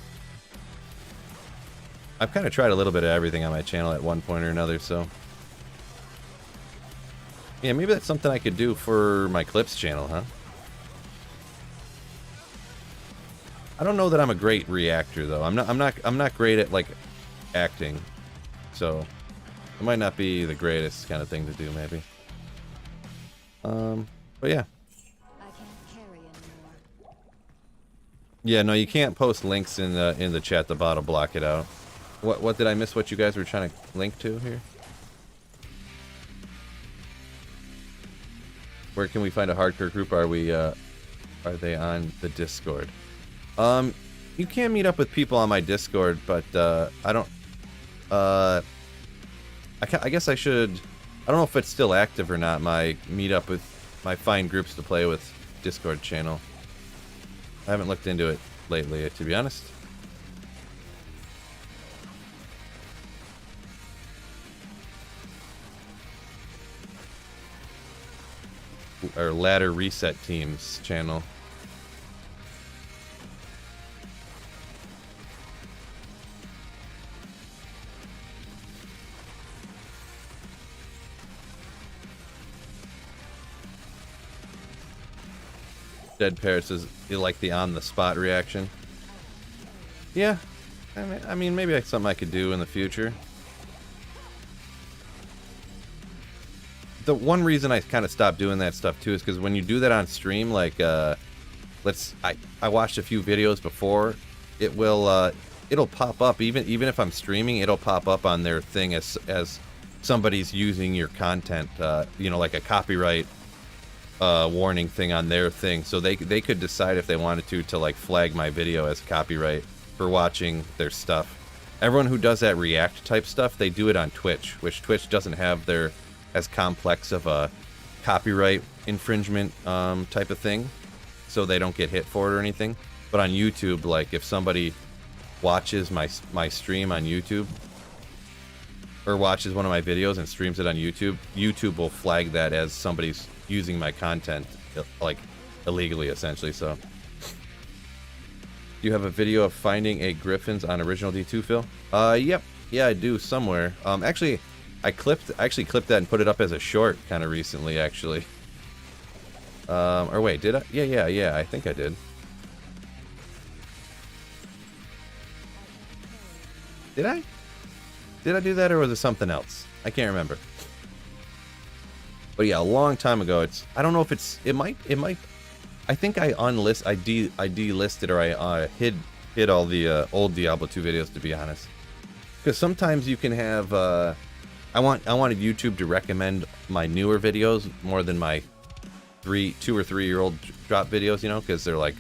Speaker 1: I've kind of tried a little bit of everything on my channel at one point or another. So yeah, maybe that's something I could do for my clips channel, huh? I don't know that I'm a great reactor though. I'm not great at like acting. So it might not be the greatest kind of thing to do maybe. But yeah.
Speaker 2: I can't carry anymore.
Speaker 1: Yeah, no, you can't post links in the chat. The bot will block it out. What did I miss? What you guys were trying to link to here? Where can we find a hardcore group? Are they on the Discord? You can meet up with people on my Discord, but I don't. I guess I should. I don't know if it's still active or not. My meetup with my find groups to play with Discord channel. I haven't looked into it lately, to be honest. Our ladder reset teams channel. Dead Paris is like the on-the-spot reaction. Yeah, I mean, maybe that's something I could do in the future. The one reason I kind of stopped doing that stuff too is because when you do that on stream, like, I watched a few videos before. It will, it'll pop up even if I'm streaming. It'll pop up on their thing as somebody's using your content. You know, like a copyright warning thing on their thing, so they could decide if they wanted to like flag my video as copyright for watching their stuff. Everyone who does that react type stuff, they do it on Twitch, which Twitch doesn't have their as complex of a copyright infringement type of thing, so they don't get hit for it or anything. But on YouTube, like if somebody watches my stream on YouTube or watches one of my videos and streams it on YouTube, YouTube will flag that as somebody's using my content like illegally, essentially. So do you have a video of finding a Griffons on original D2, Phil? Yep, yeah, I do somewhere. Actually I clipped that and put it up as a short kind of recently, actually. Or wait, did I? Yeah, I think I did. Did I do that, or was it something else? I can't remember. But yeah, a long time ago. I don't know if it might. I think I delisted or I hid all the old Diablo 2 videos, to be honest. Because sometimes you can have I wanted YouTube to recommend my newer videos more than my 2 or 3 year old drop videos, you know, because they're like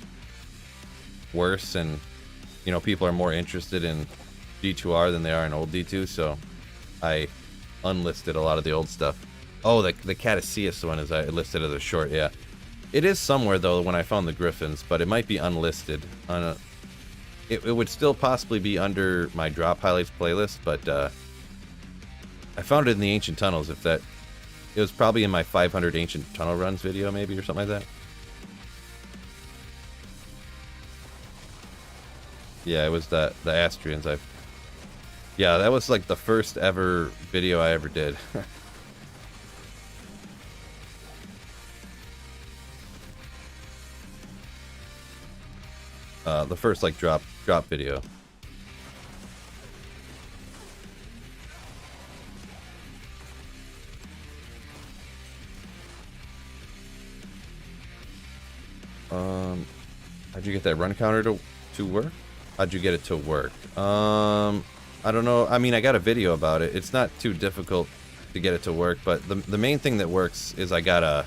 Speaker 1: worse, and you know, people are more interested in D2R than they are in old D2, so I unlisted a lot of the old stuff. Oh, the Cataseus one is I listed as a short, yeah. It is somewhere though when I found the Griffons, but it might be unlisted. It would still possibly be under my drop highlights playlist, but I found it in the Ancient Tunnels. It was probably in my 500 Ancient Tunnel Runs video, maybe, or something like that. Yeah, it was the Astrians. Yeah, that was like the first ever video I ever did. The first like drop video. How'd you get that run counter to work? How'd you get it to work? I don't know. I mean, I got a video about it. It's not too difficult to get it to work, but the main thing that works is I got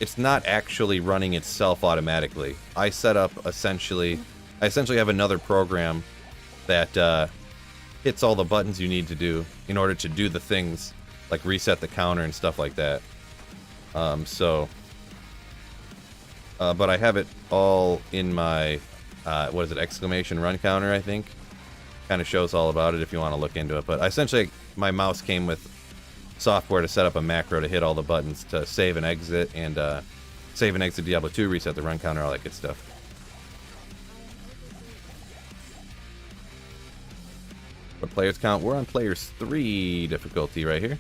Speaker 1: it's not actually running itself automatically. I essentially have another program that hits all the buttons you need to do in order to do the things like reset the counter and stuff like that. So but I have it all in my, what is it, exclamation run counter, I think. Kind of shows all about it if you want to look into it. But essentially, my mouse came with software to set up a macro to hit all the buttons to save and exit, and save and exit Diablo 2, reset the run counter, all that good stuff. What players count? We're on players 3 difficulty right here.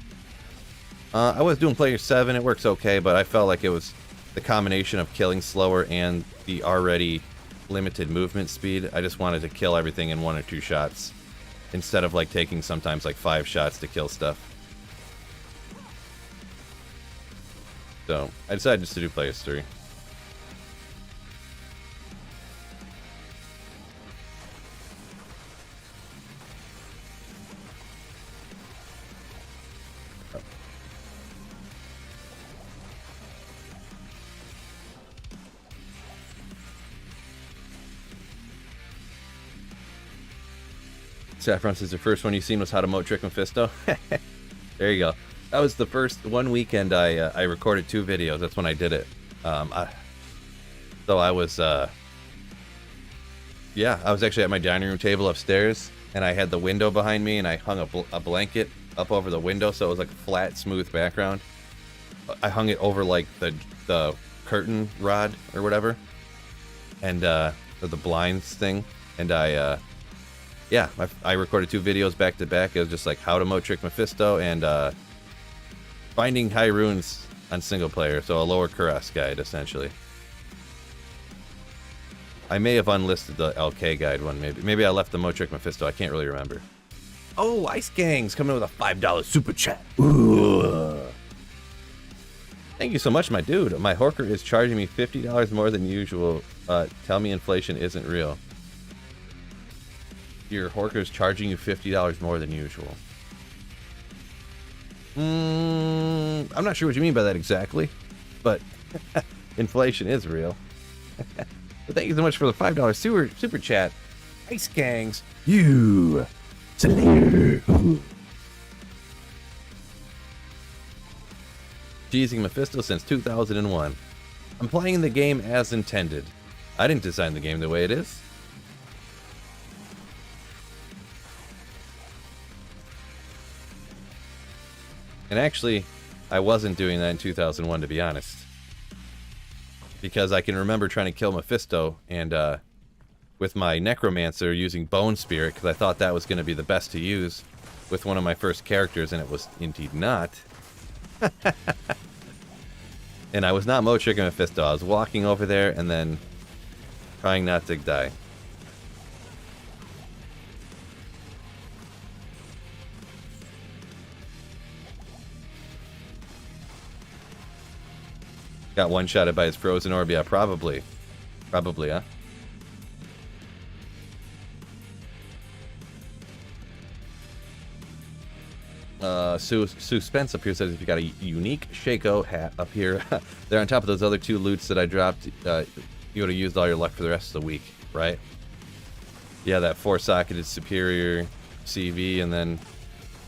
Speaker 1: I was doing player 7, it works okay, but I felt like it was the combination of killing slower and the already limited movement speed. I just wanted to kill everything in 1 or 2 shots instead of like taking sometimes like 5 shots to kill stuff. So I decided just to do players 3. Saffron says the first one you seen was how to moat trick Mephisto. There you go. That was the first one weekend I recorded 2 videos. That's when I did it. So I was, yeah, I was actually at my dining room table upstairs, and I had the window behind me, and I hung a blanket up over the window, so it was like a flat, smooth background. I hung it over like the curtain rod or whatever, and or the blinds thing, and yeah, I recorded 2 videos back to back. It was just like how to moat trick Mephisto and finding high runes on single player, so a lower Kuras guide essentially. I may have unlisted the LK guide one, maybe I left the moat trick Mephisto. I can't really remember. Oh, Ice Gang's coming in with a $5 super chat. Ooh. Thank you so much, my dude. My Horker is charging me $50 more than usual. Tell me inflation isn't real. Your Horker's charging you $50 more than usual. I'm not sure what you mean by that exactly, but inflation is real. But thank you so much for the $5 super chat. Ice Gangs, you slayer. Teasing Mephisto since 2001. I'm playing the game as intended. I didn't design the game the way it is. And actually, I wasn't doing that in 2001, to be honest. Because I can remember trying to kill Mephisto, and with my Necromancer using Bone Spirit, because I thought that was going to be the best to use with one of my first characters, and it was indeed not. And I was not moat tricking Mephisto. I was walking over there and then trying not to die. Got one-shotted by his frozen orb. Yeah, probably. Probably, huh? Suspense up here says if you got a unique Shaco hat up here, they're on top of those other 2 loots that I dropped, you would have used all your luck for the rest of the week, right? Yeah, that 4-socketed Superior CV and then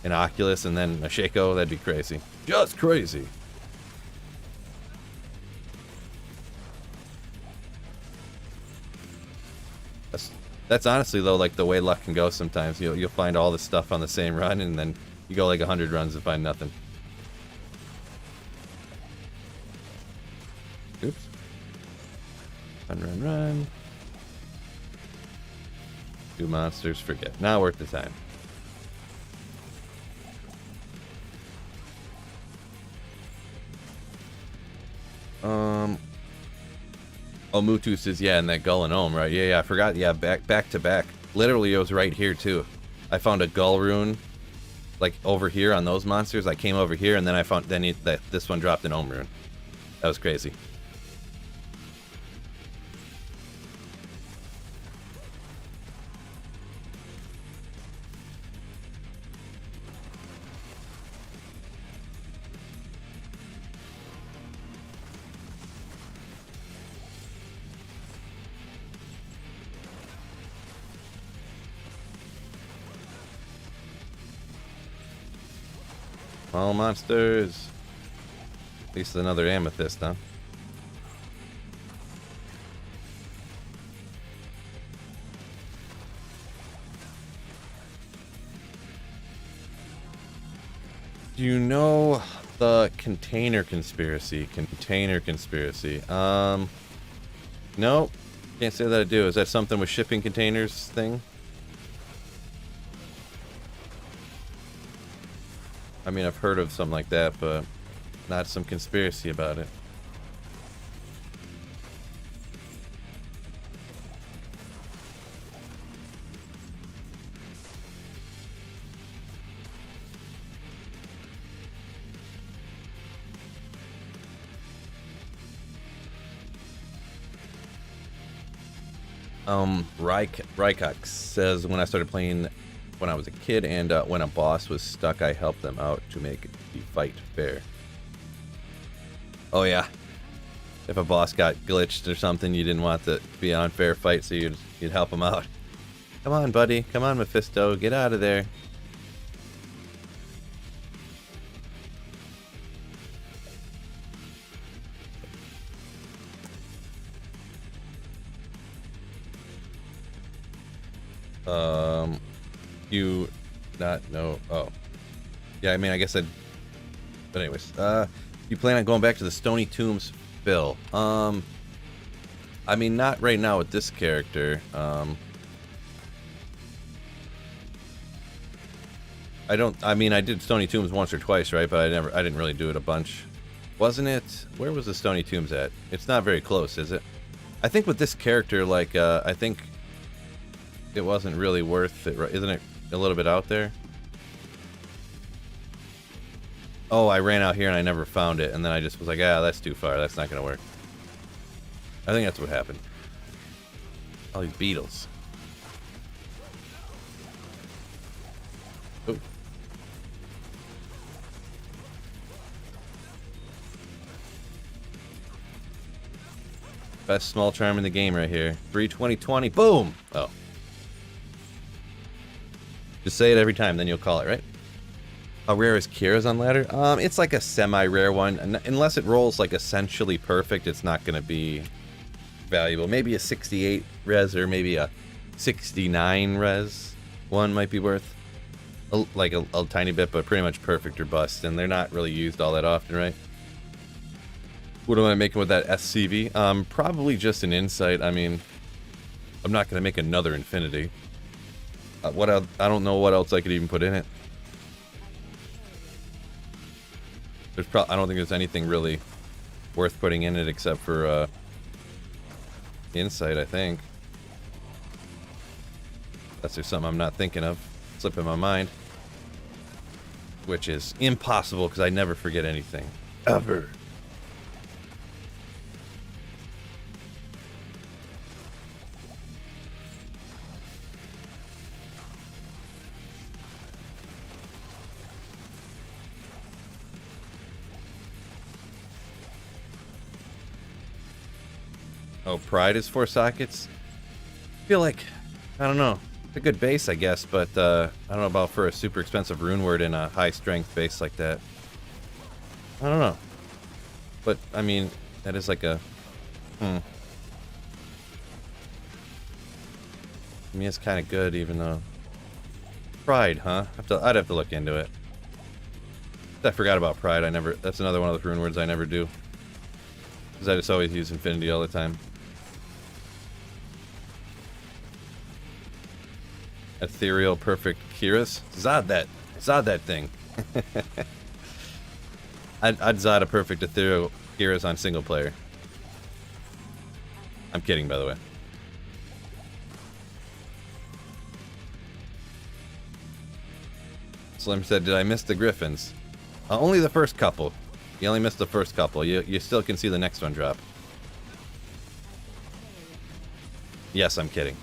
Speaker 1: an Oculus and then a Shaco, that'd be crazy. Just crazy. That's honestly, though, like the way luck can go sometimes. You'll find all this stuff on the same run, and then you go like 100 runs and find nothing. Oops. Run. 2 monsters, forget. Not worth the time. Oh, Mutu says, yeah, and that Gull and Ohm, right? Yeah, I forgot. Yeah, back to back. Literally, it was right here, too. I found a Gull rune, like, over here on those monsters. I came over here, and then I found, this one dropped an Ohm rune. That was crazy. All monsters. At least another amethyst, huh? Do you know the container conspiracy? No. Can't say that I do. Is that something with shipping containers thing? I mean, I've heard of something like that, but not some conspiracy about it. Rycox says, when I started playing when I was a kid and when a boss was stuck, I helped them out to make the fight fair. Oh yeah. If a boss got glitched or something, you didn't want to be an unfair fight, so you'd help him out. Come on, buddy. Come on, Mephisto. Get out of there. You not know. Oh, yeah. I mean, I guess I'd. But anyways, you plan on going back to the Stony Tombs, Phil? I mean, not right now with this character. I don't. I mean, I did Stony Tombs once or twice, right? But I didn't really do it a bunch. Wasn't it? Where was the Stony Tombs at? It's not very close, is it? I think with this character, like, I think it wasn't really worth it, right? Isn't it a little bit out there? Oh, I ran out here and I never found it, and then I just was like, ah, that's too far. That's not gonna work. I think that's what happened. All these beetles. Oh. Best small charm in the game right here. 3/20/20. Boom! Oh. Just say it every time, then you'll call it, right? How rare is Kira's on ladder? It's like a semi-rare one. Unless it rolls like essentially perfect, it's not going to be valuable. Maybe a 68 res or maybe a 69 res one might be worth a tiny bit, but pretty much perfect or bust. And they're not really used all that often, right? What am I making with that SCV? Probably just an insight. I mean, I'm not going to make another infinity. What else? I don't know what else I could even put in it. I don't think there's anything really worth putting in it except for insight, I think. Unless there's something I'm not thinking of, slipping my mind. Which is impossible because I never forget anything. Ever. Oh, Pride is 4 sockets? I feel like, I don't know, it's a good base, I guess, but I don't know about for a super expensive rune word in a high strength base like that. I don't know. But, I mean, that is like a, I mean, it's kind of good, even though. Pride, huh? I'd have to look into it. I forgot about Pride. That's another one of the rune words I never do. Because I just always use Infinity all the time. Ethereal perfect Kiras. Zod that thing. I'd Zod a perfect ethereal Kiras on single player. I'm kidding, by the way. Slim said, did I miss the Griffons? Only the first couple. You only missed the first couple. You still can see the next one drop. Yes, I'm kidding.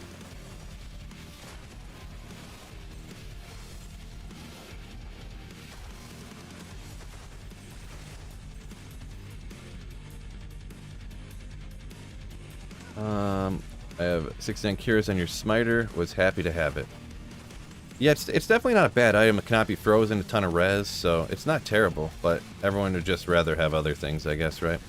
Speaker 1: I have 69 cures on your smiter. Was happy to have it. Yeah, it's definitely not a bad item. It cannot be frozen, a ton of res, so it's not terrible, but everyone would just rather have other things, I guess, right?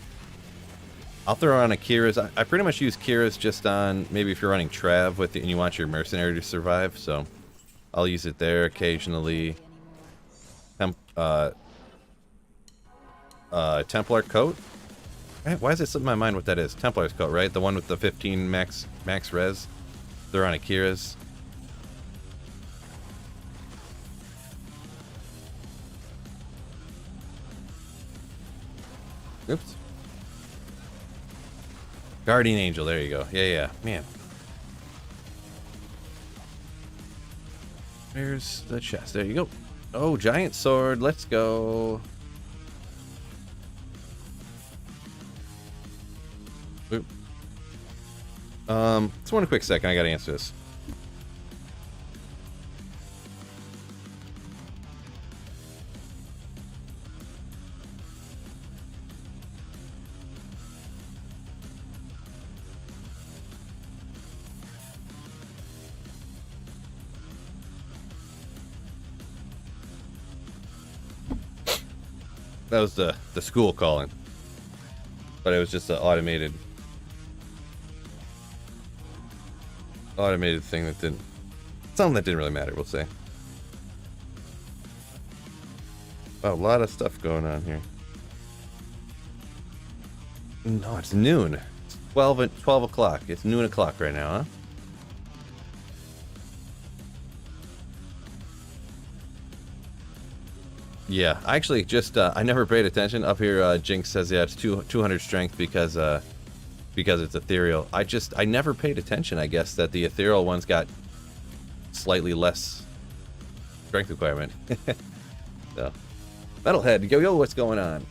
Speaker 1: I'll throw on a Kira's. I pretty much use Kira's just on, maybe if you're running Trav with it and you want your mercenary to survive, so I'll use it there occasionally. Templar coat. Why is it slipping my mind what that is? Templar's coat, right? The one with the 15 max res. They're on Akira's. Oops. Guardian Angel, there you go. Yeah, man. Where's the chest? There you go. Oh, giant sword. Let's go. Oop. Just one quick second. I gotta answer this. That was the school calling, but it was just an automated thing that didn't, something that didn't really matter, we'll say. Wow, a lot of stuff going on here. No, it's noon. It's 12 o'clock. It's noon o'clock right now, huh? Yeah, I actually just, I never paid attention. Up here, Jinx says, yeah, it's 200 strength because it's ethereal. I never paid attention, I guess, that the ethereal one's got slightly less strength requirement. So, Metalhead, yo, what's going on?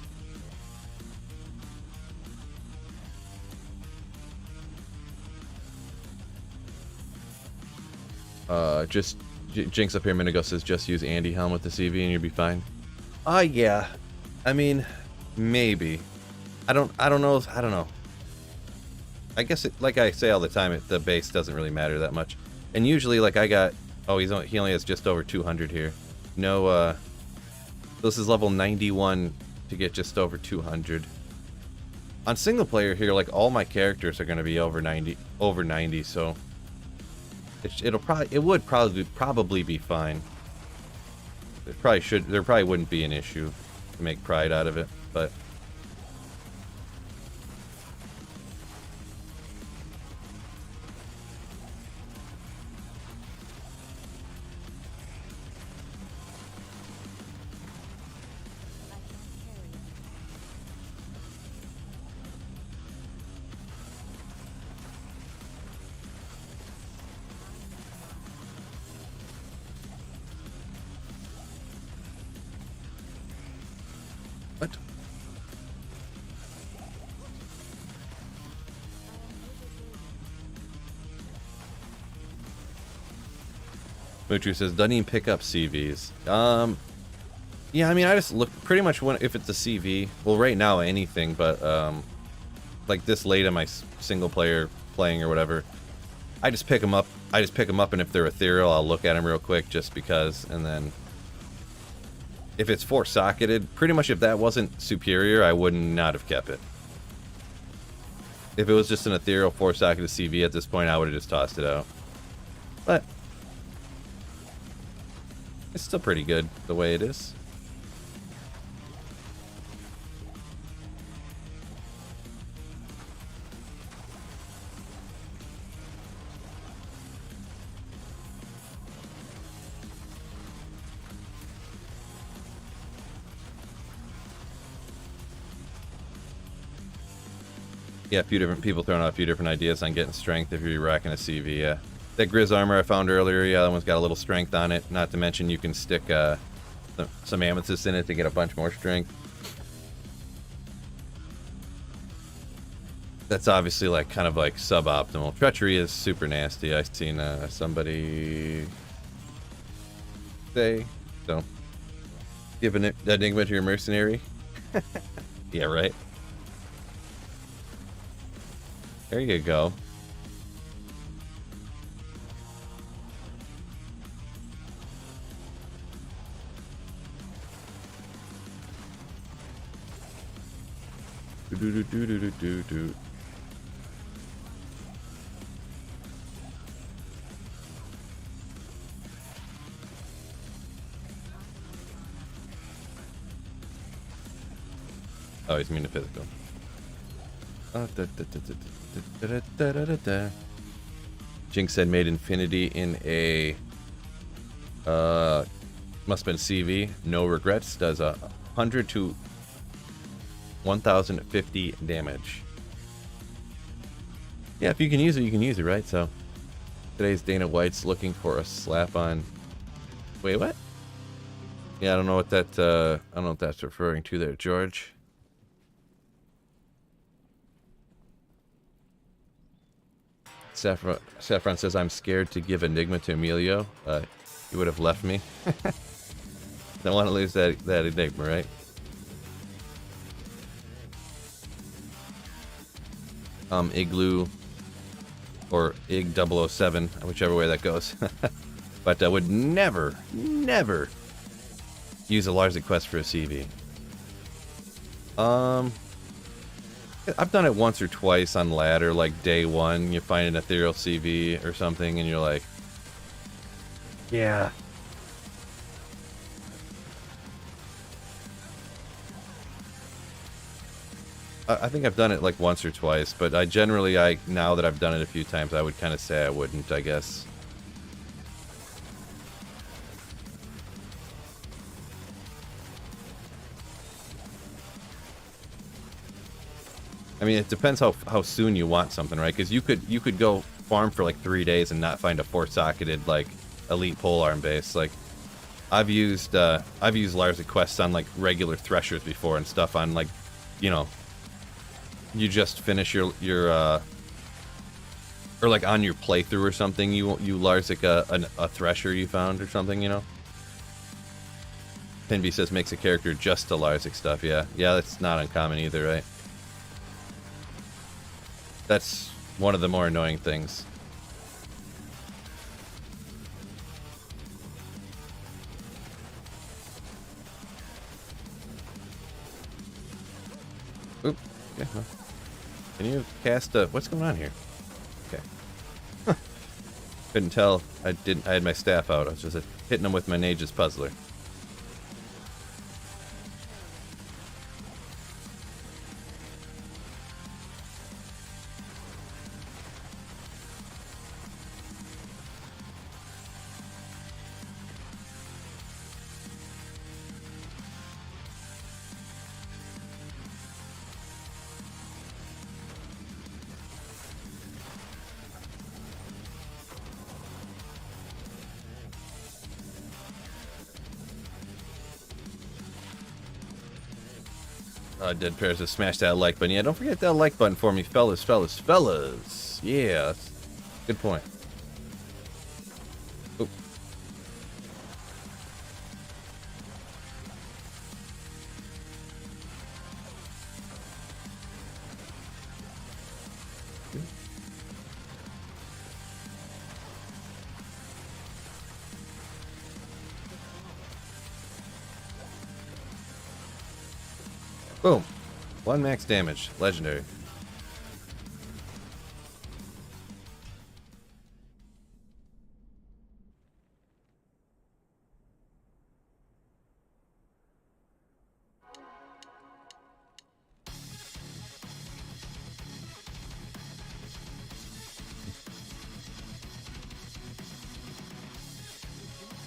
Speaker 1: Jinx up here a minute ago says just use Andy Helm with the CV and you'll be fine. Yeah. I mean, maybe. I don't know. I guess like I say all the time, the base doesn't really matter that much. And usually, like I got, oh, he only has just over 200 here. No, this is level 91 to get just over 200. On single player here, like all my characters are going to be over 90, so it would probably be fine. There probably wouldn't be an issue to make pride out of it, but what? Muchu says, doesn't even pick up CVs. Yeah, I mean, I just look pretty much if it's a CV. Well, right now, anything, but, like this late in my single player playing or whatever, I just pick them up. And if they're ethereal, I'll look at them real quick just because, and then if it's four-socketed, pretty much if that wasn't superior, I would not have kept it. If it was just an ethereal four-socketed CV at this point, I would have just tossed it out. But it's still pretty good the way it is. Yeah, a few different people throwing out a few different ideas on getting strength if you're racking a CV, yeah. That Grizz armor I found earlier, yeah, that one's got a little strength on it. Not to mention you can stick some amethyst in it to get a bunch more strength. That's obviously like kind of like suboptimal. Treachery is super nasty. I've seen somebody say, so give an enigma to your mercenary. Yeah, right. There you go. Do. Oh, he's meaning physical. Jinx said made Infinity in a must have been CV. No regrets. Does 100 to 1050 damage. Yeah, if you can use it, you can use it, right? So today's Dana White's looking for a slap on. Wait, what? Yeah, I don't know what that. I don't know what that's referring to there, George. Saffron says, I'm scared to give Enigma to Emilio. He would have left me. Don't want to lose that Enigma, right? Igloo or Ig 007, whichever way that goes. But I would never use a Larzik quest for a CV. I've done it once or twice on ladder, like day one, you find an ethereal CV or something, and you're like, yeah. I think I've done it like once or twice, but now that I've done it a few times, I would kind of say I wouldn't, I guess. I mean, it depends how soon you want something, right? Because you could go farm for like 3 days and not find a 4-socketed like elite polearm base. Like I've used Larzik quests on like regular threshers before and stuff on like, you know, you just finish your or like on your playthrough or something, you Larzik a thresher you found or something, you know. Pinby says makes a character just to Larzik stuff. Yeah, that's not uncommon either, right? That's one of the more annoying things. Oop. Okay, well. Can you cast a... What's going on here? Okay. Couldn't tell. I had my staff out. I was just hitting him with my Nage's Puzzler. Dead Pairs to smash that like button. Yeah, don't forget that like button for me, fellas. Yeah, good point. Oop. Boom. 1 max damage. Legendary.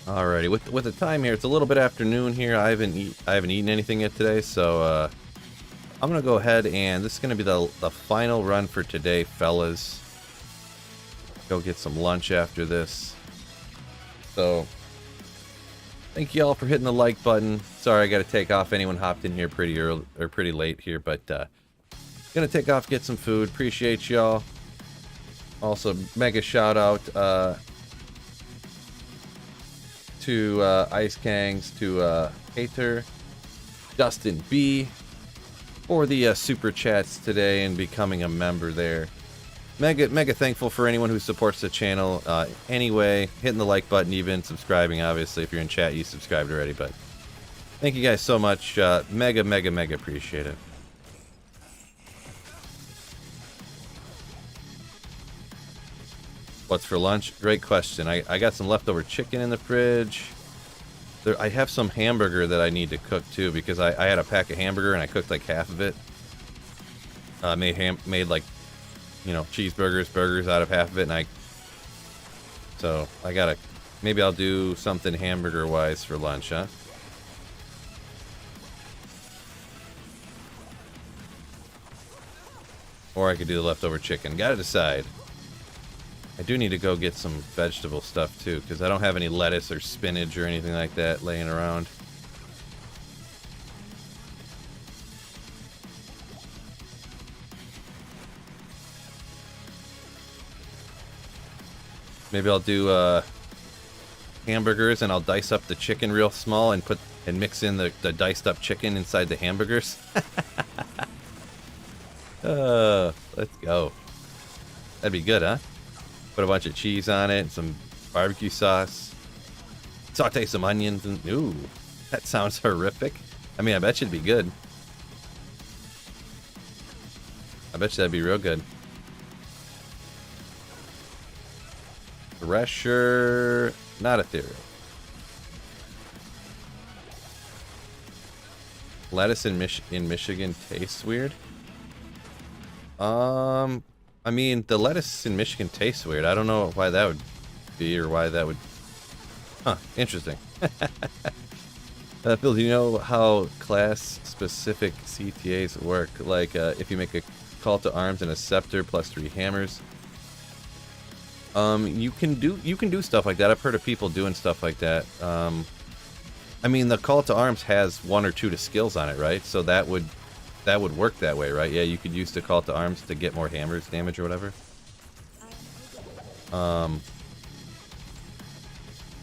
Speaker 1: Alrighty, with the time here, it's a little bit afternoon here. I haven't eaten anything yet today, so I'm gonna go ahead and this is gonna be the final run for today, fellas. Go get some lunch after this. So thank you all for hitting the like button. Sorry I gotta take off. Anyone hopped in here pretty early or pretty late here, but gonna take off, get some food. Appreciate y'all. Also, mega shout out to Ice Kangs, to Hater, Dustin B, for the super chats today and becoming a member there. Mega thankful for anyone who supports the channel anyway, hitting the like button, even subscribing. Obviously, if you're in chat, you subscribed already, but thank you guys so much. Mega appreciate it. What's for lunch? Great question. I got some leftover chicken in the fridge. I have some hamburger that I need to cook too, because I had a pack of hamburger and I cooked like half of it. Made like, you know, cheeseburgers, burgers out of half of it, and so I gotta, maybe I'll do something hamburger wise for lunch, huh? Or I could do the leftover chicken. Gotta decide. I do need to go get some vegetable stuff too, because I don't have any lettuce or spinach or anything like that laying around. Maybe I'll do hamburgers, and I'll dice up the chicken real small and mix in the diced up chicken inside the hamburgers. Let's go. That'd be good, huh? Put a bunch of cheese on it and some barbecue sauce. Saute some onions and ooh, that sounds horrific. I mean, I bet you it'd be good. I bet you that'd be real good. Thresher, not ethereal. Lettuce in Michigan tastes weird. I mean, the lettuce in Michigan tastes weird. I don't know why that would be, or why that would. Huh? Interesting. Phil, do you know how class-specific CTAs work? Like, if you make a call to arms and a scepter plus 3 hammers. You can do stuff like that. I've heard of people doing stuff like that. I mean, the call to arms has 1 or 2 to skills on it, right? So that would work that way, right? Yeah, you could use the call to arms to get more hammers damage or whatever.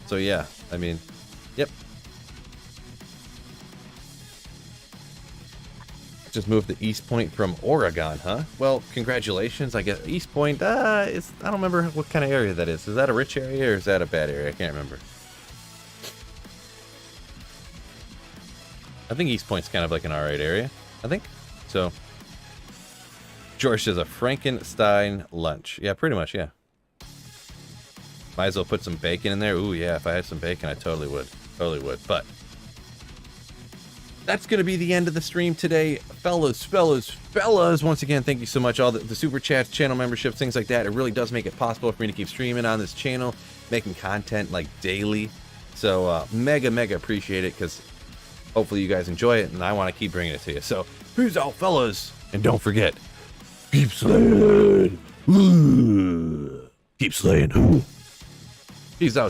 Speaker 1: So yeah, I mean, yep. Just moved to East Point from Oregon, huh? Well, congratulations. I guess East Point, I don't remember what kind of area that is. Is that a rich area or is that a bad area? I can't remember. I think East Point's kind of like an alright area, I think. So, George says a Frankenstein lunch. Yeah, pretty much, yeah. Might as well put some bacon in there. Ooh, yeah, if I had some bacon, I totally would. Totally would. But that's going to be the end of the stream today. Fellas. Once again, thank you so much. All the super chats, channel memberships, things like that. It really does make it possible for me to keep streaming on this channel, making content like daily. So, mega appreciate it, because hopefully you guys enjoy it, and I want to keep bringing it to you. So, peace out, fellas. And don't forget, keep slaying. Keep slaying. Peace out.